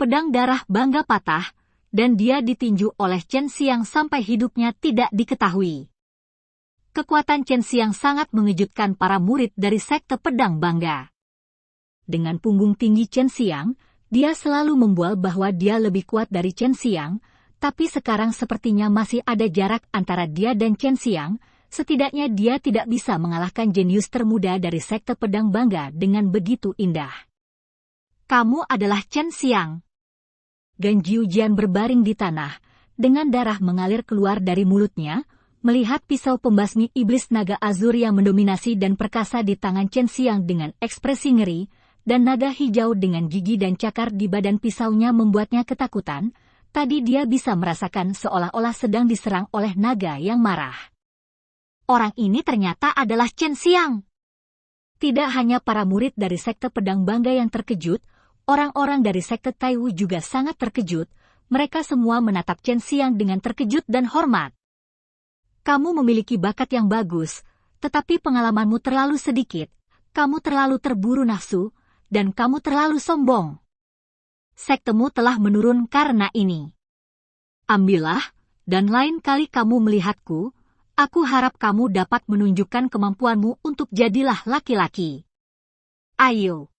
Pedang darah bangga patah, dan dia ditinju oleh Chen Xiang sampai hidupnya tidak diketahui. Kekuatan Chen Xiang sangat mengejutkan para murid dari sekte pedang bangga. Dengan punggung tinggi Chen Xiang, dia selalu membual bahwa dia lebih kuat dari Chen Xiang, tapi sekarang sepertinya masih ada jarak antara dia dan Chen Xiang. Setidaknya dia tidak bisa mengalahkan jenius termuda dari sekte pedang bangga dengan begitu indah. Kamu adalah Chen Xiang. Gan Jiujian berbaring di tanah, dengan darah mengalir keluar dari mulutnya, melihat pisau pembasmi iblis naga azur yang mendominasi dan perkasa di tangan Chen Xiang dengan ekspresi ngeri, dan naga hijau dengan gigi dan cakar di badan pisaunya membuatnya ketakutan. Tadi dia bisa merasakan seolah-olah sedang diserang oleh naga yang marah. Orang ini ternyata adalah Chen Xiang. Tidak hanya para murid dari sekte pedang bangga yang terkejut, orang-orang dari sekte Taiwu juga sangat terkejut. Mereka semua menatap Chen Xiang dengan terkejut dan hormat. Kamu memiliki bakat yang bagus, tetapi pengalamanmu terlalu sedikit, kamu terlalu terburu nafsu, dan kamu terlalu sombong. Sektemu telah menurun karena ini. Ambillah, dan lain kali kamu melihatku, aku harap kamu dapat menunjukkan kemampuanmu untuk jadilah laki-laki. Ayo.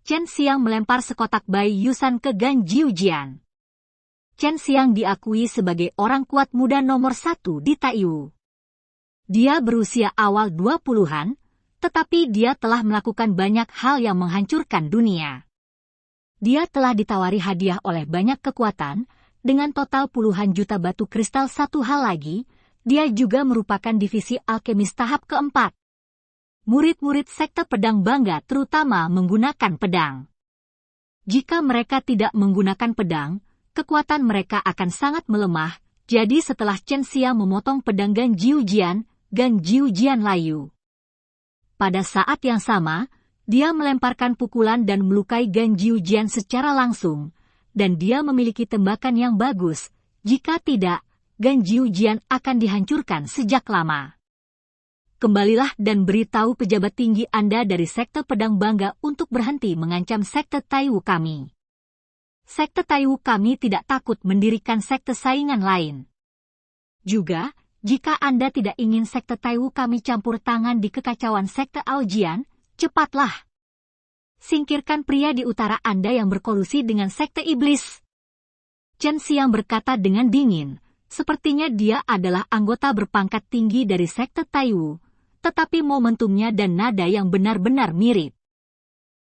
Chen Xiang melempar sekotak bai Yusan ke Gan Jiujian. Chen Xiang diakui sebagai orang kuat muda nomor 1 di Taiwu. Dia berusia awal 20-an, tetapi dia telah melakukan banyak hal yang menghancurkan dunia. Dia telah ditawari hadiah oleh banyak kekuatan, dengan total puluhan juta batu kristal. Satu hal lagi, dia juga merupakan divisi alkemis tahap keempat. Murid-murid sekte pedang bangga terutama menggunakan pedang. Jika mereka tidak menggunakan pedang, kekuatan mereka akan sangat melemah, jadi setelah Chen Xiang memotong pedang Gan Jiujian layu. Pada saat yang sama, dia melemparkan pukulan dan melukai Gan Jiujian secara langsung, dan dia memiliki tembakan yang bagus. Jika tidak, Gan Jiujian akan dihancurkan sejak lama. Kembalilah dan beritahu pejabat tinggi Anda dari sekte pedang bangga untuk berhenti mengancam sekte Taiwu kami. Sekte Taiwu kami tidak takut mendirikan sekte saingan lain. Juga, jika Anda tidak ingin sekte Taiwu kami campur tangan di kekacauan sekte Aojian, cepatlah. Singkirkan pria di utara Anda yang berkolusi dengan sekte iblis. Chen Xiang berkata dengan dingin, sepertinya dia adalah anggota berpangkat tinggi dari sekte Taiwu, tetapi momentumnya dan nada yang benar-benar mirip.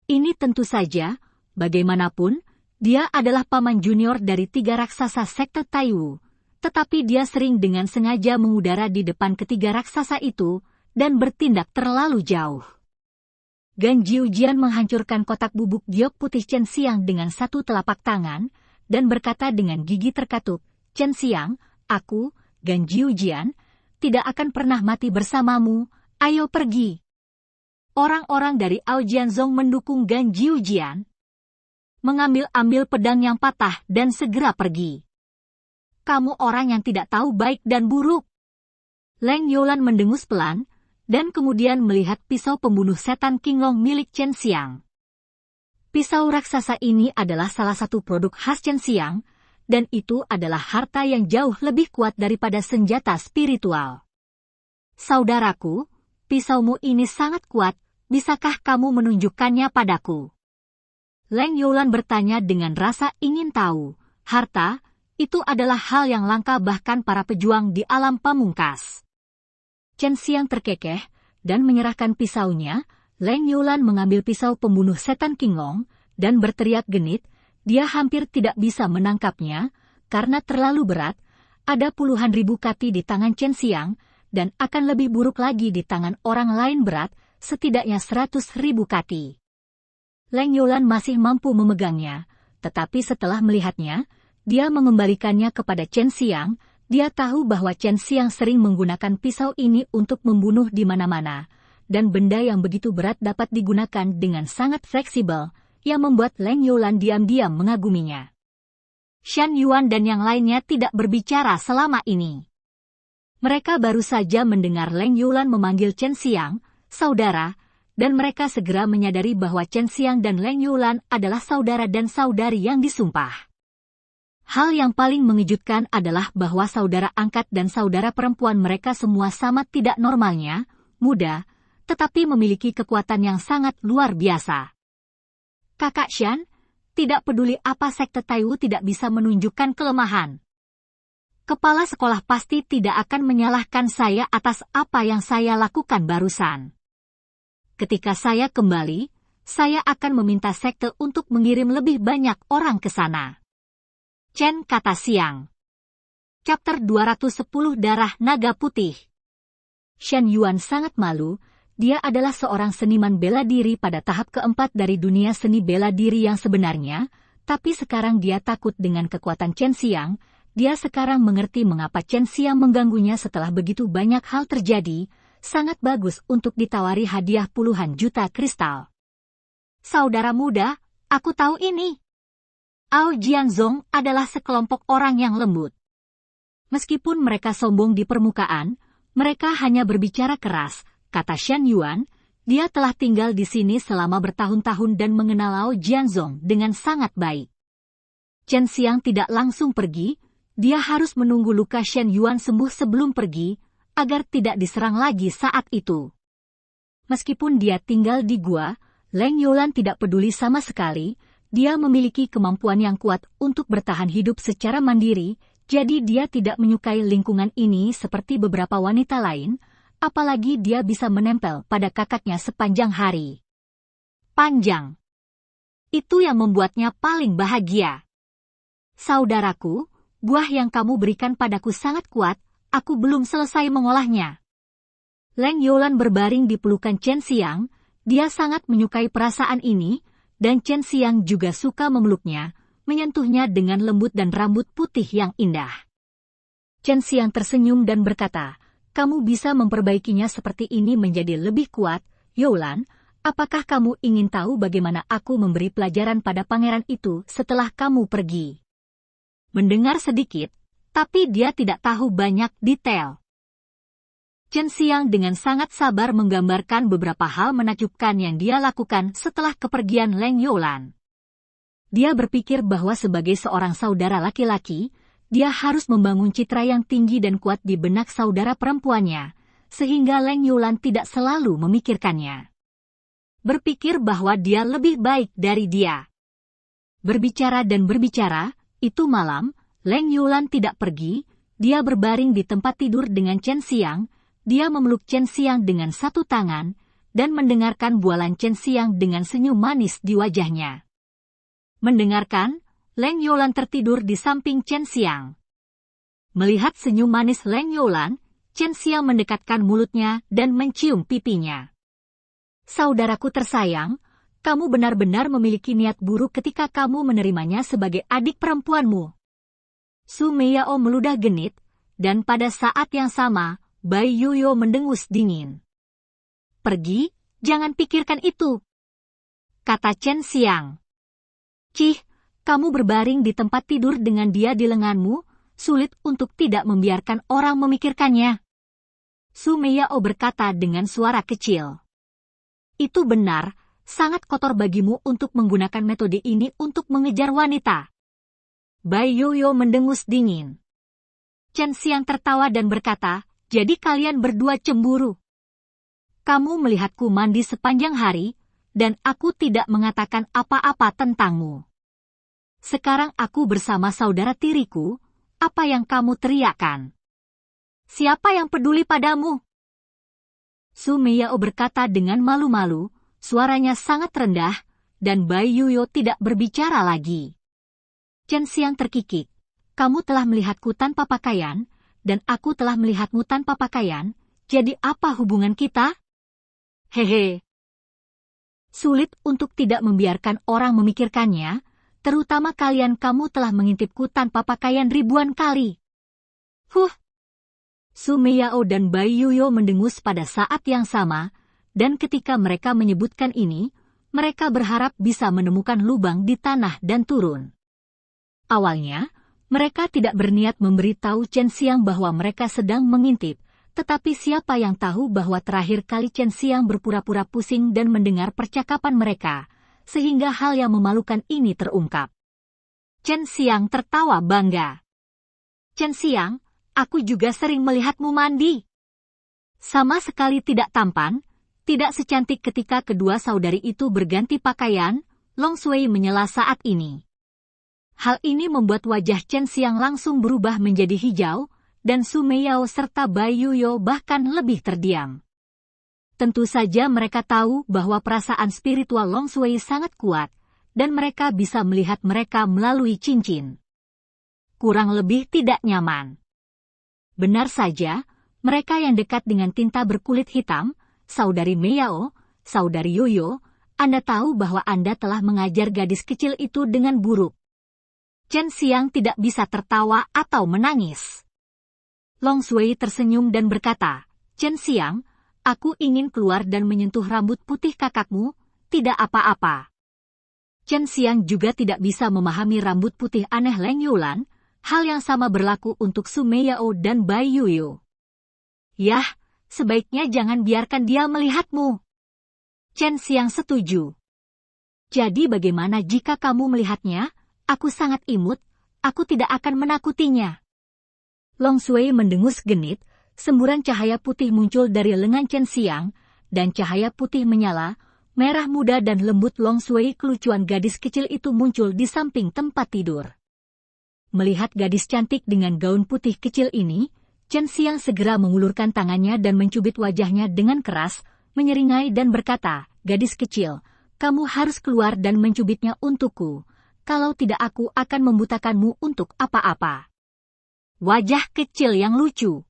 Ini tentu saja, bagaimanapun, dia adalah paman junior dari 3 raksasa sekte Taiwu, tetapi dia sering dengan sengaja mengudara di depan ketiga raksasa itu, dan bertindak terlalu jauh. Gan Jiujian menghancurkan kotak bubuk giok putih Chen Xiang dengan satu telapak tangan, dan berkata dengan gigi terkatup, Chen Xiang, aku, Gan Jiujian, tidak akan pernah mati bersamamu, ayo pergi. Orang-orang dari Aojianzong mendukung Gan Jiujian, mengambil pedang yang patah dan segera pergi. Kamu orang yang tidak tahu baik dan buruk. Leng Youlan mendengus pelan, dan kemudian melihat pisau pembunuh setan Qinglong milik Chen Xiang. Pisau raksasa ini adalah salah satu produk khas Chen Xiang, dan itu adalah harta yang jauh lebih kuat daripada senjata spiritual. Saudaraku, pisaumu ini sangat kuat, bisakah kamu menunjukkannya padaku? Leng Youlan bertanya dengan rasa ingin tahu. Harta, itu adalah hal yang langka bahkan para pejuang di alam pamungkas. Chen Xiang terkekeh, dan menyerahkan pisaunya. Leng Youlan mengambil pisau pembunuh setan Qinglong, dan berteriak genit. Dia hampir tidak bisa menangkapnya, karena terlalu berat. Ada puluhan ribu kati di tangan Chen Xiang, dan akan lebih buruk lagi di tangan orang lain berat, setidaknya 100.000 kati. Leng Youlan masih mampu memegangnya, tetapi setelah melihatnya, dia mengembalikannya kepada Chen Xiang. Dia tahu bahwa Chen Xiang sering menggunakan pisau ini untuk membunuh di mana-mana, dan benda yang begitu berat dapat digunakan dengan sangat fleksibel, yang membuat Leng Youlan diam-diam mengaguminya. Shan Yuan dan yang lainnya tidak berbicara selama ini. Mereka baru saja mendengar Leng Youlan memanggil Chen Xiang, saudara, dan mereka segera menyadari bahwa Chen Xiang dan Leng Youlan adalah saudara dan saudari yang disumpah. Hal yang paling mengejutkan adalah bahwa saudara angkat dan saudara perempuan mereka semua sama tidak normalnya, muda, tetapi memiliki kekuatan yang sangat luar biasa. Kakak Shan, tidak peduli apa sekte Taiwu tidak bisa menunjukkan kelemahan. Kepala sekolah pasti tidak akan menyalahkan saya atas apa yang saya lakukan barusan. Ketika saya kembali, saya akan meminta sekte untuk mengirim lebih banyak orang ke sana. Chen, kata Xiang. Chapter 210 Darah Naga Putih. Shen Yuan sangat malu, dia adalah seorang seniman bela diri pada tahap keempat dari dunia seni bela diri yang sebenarnya, tapi sekarang dia takut dengan kekuatan Chen Xiang. Dia sekarang mengerti mengapa Chen Xiang mengganggunya setelah begitu banyak hal terjadi, sangat bagus untuk ditawari hadiah puluhan juta kristal. Saudara muda, aku tahu ini. Ao Jianzong adalah sekelompok orang yang lembut. Meskipun mereka sombong di permukaan, mereka hanya berbicara keras, kata Shen Yuan. Dia telah tinggal di sini selama bertahun-tahun dan mengenal Ao Jianzong dengan sangat baik. Chen Xiang tidak langsung pergi, dia harus menunggu luka Shen Yuan sembuh sebelum pergi, agar tidak diserang lagi saat itu. Meskipun dia tinggal di gua, Leng Youlan tidak peduli sama sekali, dia memiliki kemampuan yang kuat untuk bertahan hidup secara mandiri, jadi dia tidak menyukai lingkungan ini seperti beberapa wanita lain, apalagi dia bisa menempel pada kakaknya sepanjang hari. Panjang. Itu yang membuatnya paling bahagia. Saudaraku, buah yang kamu berikan padaku sangat kuat, aku belum selesai mengolahnya. Leng Youlan berbaring di pelukan Chen Xiang, dia sangat menyukai perasaan ini, dan Chen Xiang juga suka memeluknya, menyentuhnya dengan lembut dan rambut putih yang indah. Chen Xiang tersenyum dan berkata, kamu bisa memperbaikinya seperti ini menjadi lebih kuat, Youlan. Apakah kamu ingin tahu bagaimana aku memberi pelajaran pada pangeran itu setelah kamu pergi? Mendengar sedikit, tapi dia tidak tahu banyak detail. Chen Xiang dengan sangat sabar menggambarkan beberapa hal menakjubkan yang dia lakukan setelah kepergian Leng Youlan. Dia berpikir bahwa sebagai seorang saudara laki-laki, dia harus membangun citra yang tinggi dan kuat di benak saudara perempuannya, sehingga Leng Youlan tidak selalu memikirkannya. Berpikir bahwa dia lebih baik dari dia. Berbicara dan berbicara, itu malam, Leng Youlan tidak pergi, dia berbaring di tempat tidur dengan Chen Xiang, dia memeluk Chen Xiang dengan satu tangan, dan mendengarkan bualan Chen Xiang dengan senyum manis di wajahnya. Mendengarkan, Leng Youlan tertidur di samping Chen Xiang. Melihat senyum manis Leng Youlan, Chen Xiang mendekatkan mulutnya dan mencium pipinya. Saudaraku tersayang, kamu benar-benar memiliki niat buruk ketika kamu menerimanya sebagai adik perempuanmu. Su Meiyao meludah genit, dan pada saat yang sama, Bai Yuyo mendengus dingin. Pergi, jangan pikirkan itu, kata Chen Xiang. Cih, kamu berbaring di tempat tidur dengan dia di lenganmu, sulit untuk tidak membiarkan orang memikirkannya. Su Meiyao berkata dengan suara kecil. Itu benar, sangat kotor bagimu untuk menggunakan metode ini untuk mengejar wanita. Bai Yuyo mendengus dingin. Chen Xiang tertawa dan berkata, jadi kalian berdua cemburu. Kamu melihatku mandi sepanjang hari, dan aku tidak mengatakan apa-apa tentangmu. Sekarang aku bersama saudara tiriku, apa yang kamu teriakkan? Siapa yang peduli padamu? Su Meiyao berkata dengan malu-malu, suaranya sangat rendah, dan Bai Yuyo tidak berbicara lagi. Chen Xiang terkikik, kamu telah melihatku tanpa pakaian, dan aku telah melihatmu tanpa pakaian, jadi apa hubungan kita? Hehe. Sulit untuk tidak membiarkan orang memikirkannya, terutama kamu telah mengintipku tanpa pakaian ribuan kali. Su Meiyao dan Bai Yuyo mendengus pada saat yang sama, dan ketika mereka menyebutkan ini, mereka berharap bisa menemukan lubang di tanah dan turun. Awalnya, mereka tidak berniat memberitahu Chen Xiang bahwa mereka sedang mengintip, tetapi siapa yang tahu bahwa terakhir kali Chen Xiang berpura-pura pusing dan mendengar percakapan mereka, sehingga hal yang memalukan ini terungkap. Chen Xiang tertawa bangga. Chen Xiang, aku juga sering melihatmu mandi. Sama sekali tidak tampan, tidak secantik ketika kedua saudari itu berganti pakaian, Long Sui menyela saat ini. Hal ini membuat wajah Chen Xiang langsung berubah menjadi hijau, dan Su Meiyao serta Bai Yuyo bahkan lebih terdiam. Tentu saja mereka tahu bahwa perasaan spiritual Long Sui sangat kuat, dan mereka bisa melihat mereka melalui cincin. Kurang lebih tidak nyaman. Benar saja, mereka yang dekat dengan tinta berkulit hitam, saudari Meiyao, saudari Yoyo, Anda tahu bahwa Anda telah mengajar gadis kecil itu dengan buruk. Chen Xiang tidak bisa tertawa atau menangis. Long Shui tersenyum dan berkata, Chen Xiang, aku ingin keluar dan menyentuh rambut putih kakakmu, tidak apa-apa. Chen Xiang juga tidak bisa memahami rambut putih aneh Leng Youlan, hal yang sama berlaku untuk Su Meiyao dan Bai Yuyu. Yah, sebaiknya jangan biarkan dia melihatmu. Chen Xiang setuju. Jadi bagaimana jika kamu melihatnya? Aku sangat imut, aku tidak akan menakutinya. Long Shui mendengus genit, semburan cahaya putih muncul dari lengan Chen Xiang, dan cahaya putih menyala, merah muda dan lembut. Long Shui kelucuan gadis kecil itu muncul di samping tempat tidur. Melihat gadis cantik dengan gaun putih kecil ini, Chen Xiang segera mengulurkan tangannya dan mencubit wajahnya dengan keras, menyeringai dan berkata, gadis kecil, kamu harus keluar dan mencubitnya untukku, kalau tidak aku akan membutakanmu untuk apa-apa. Wajah kecil yang lucu.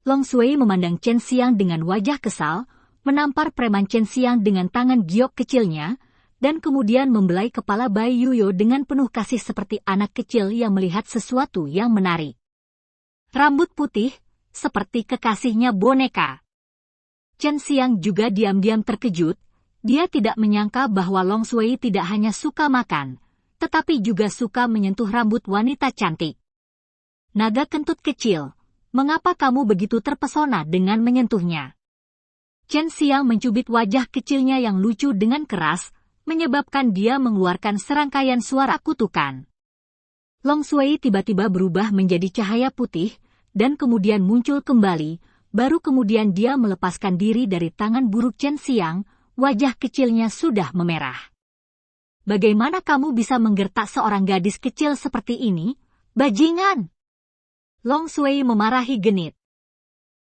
Long Shui memandang Chen Xiang dengan wajah kesal, menampar preman Chen Xiang dengan tangan giok kecilnya, dan kemudian membelai kepala Bai Yuyo dengan penuh kasih seperti anak kecil yang melihat sesuatu yang menarik. Rambut putih, seperti kekasihnya boneka. Chen Xiang juga diam-diam terkejut, dia tidak menyangka bahwa Long Shui tidak hanya suka makan, tetapi juga suka menyentuh rambut wanita cantik. Naga kentut kecil, mengapa kamu begitu terpesona dengan menyentuhnya? Chen Xiang mencubit wajah kecilnya yang lucu dengan keras, menyebabkan dia mengeluarkan serangkaian suara kutukan. Long Shui tiba-tiba berubah menjadi cahaya putih, dan kemudian muncul kembali, baru kemudian dia melepaskan diri dari tangan buruk Chen Xiang, wajah kecilnya sudah memerah. Bagaimana kamu bisa menggertak seorang gadis kecil seperti ini, bajingan? Long Shui memarahi genit.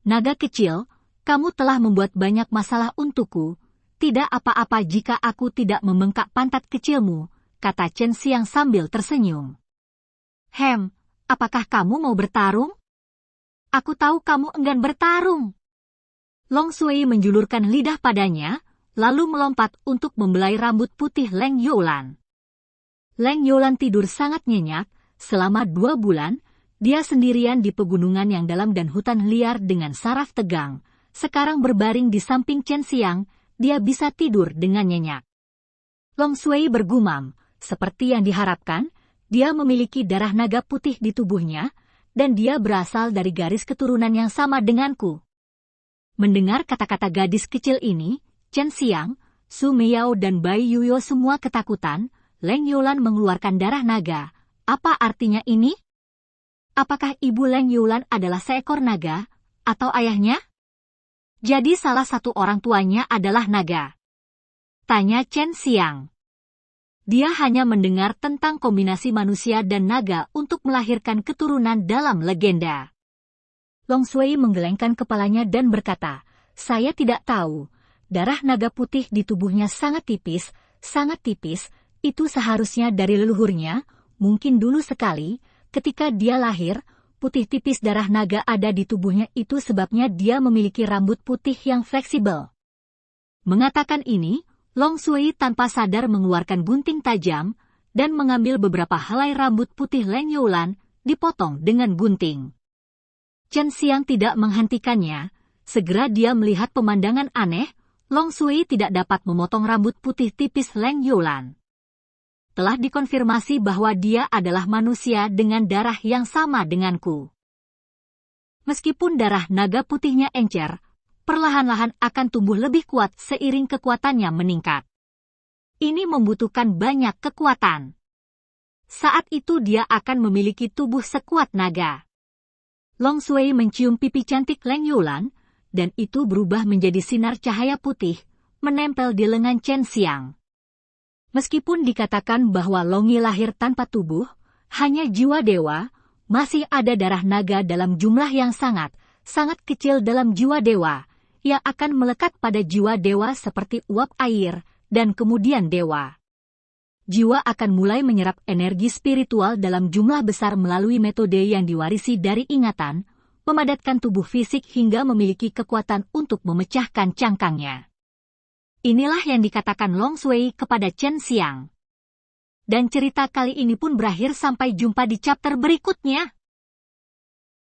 Naga kecil, kamu telah membuat banyak masalah untukku, tidak apa-apa jika aku tidak membengkak pantat kecilmu, kata Chen Xiang sambil tersenyum. Apakah kamu mau bertarung? Aku tahu kamu enggan bertarung. Long Shui menjulurkan lidah padanya, lalu melompat untuk membelai rambut putih Leng Youlan. Leng Youlan tidur sangat nyenyak, selama 2 bulan, dia sendirian di pegunungan yang dalam dan hutan liar dengan saraf tegang, sekarang berbaring di samping Chen Xiang, dia bisa tidur dengan nyenyak. Long Shui bergumam, seperti yang diharapkan, dia memiliki darah naga putih di tubuhnya, dan dia berasal dari garis keturunan yang sama denganku. Mendengar kata-kata gadis kecil ini, Chen Xiang, Su Meiyao dan Bai Yuyo semua ketakutan. Leng Youlan mengeluarkan darah naga. Apa artinya ini? Apakah ibu Leng Youlan adalah seekor naga, atau ayahnya? Jadi salah satu orang tuanya adalah naga? Tanya Chen Xiang. Dia hanya mendengar tentang kombinasi manusia dan naga untuk melahirkan keturunan dalam legenda. Long Shui menggelengkan kepalanya dan berkata, saya tidak tahu. Darah naga putih di tubuhnya sangat tipis, itu seharusnya dari leluhurnya, mungkin dulu sekali, ketika dia lahir, putih tipis darah naga ada di tubuhnya itu sebabnya dia memiliki rambut putih yang fleksibel. Mengatakan ini, Long Shui tanpa sadar mengeluarkan gunting tajam, dan mengambil beberapa helai rambut putih Leng Youlan, dipotong dengan gunting. Chen Xiang tidak menghentikannya, segera dia melihat pemandangan aneh, Long Shui tidak dapat memotong rambut putih tipis Leng Youlan. Telah dikonfirmasi bahwa dia adalah manusia dengan darah yang sama denganku. Meskipun darah naga putihnya encer, perlahan-lahan akan tumbuh lebih kuat seiring kekuatannya meningkat. Ini membutuhkan banyak kekuatan. Saat itu dia akan memiliki tubuh sekuat naga. Long Shui mencium pipi cantik Leng Youlan, dan itu berubah menjadi sinar cahaya putih, menempel di lengan Chen Xiang. Meskipun dikatakan bahwa Long Yi lahir tanpa tubuh, hanya jiwa dewa, masih ada darah naga dalam jumlah yang sangat kecil dalam jiwa dewa, yang akan melekat pada jiwa dewa seperti uap air, dan kemudian dewa. Jiwa akan mulai menyerap energi spiritual dalam jumlah besar melalui metode yang diwarisi dari ingatan, memadatkan tubuh fisik hingga memiliki kekuatan untuk memecahkan cangkangnya. Inilah yang dikatakan Long Shui kepada Chen Xiang. Dan cerita kali ini pun berakhir, sampai jumpa di chapter berikutnya.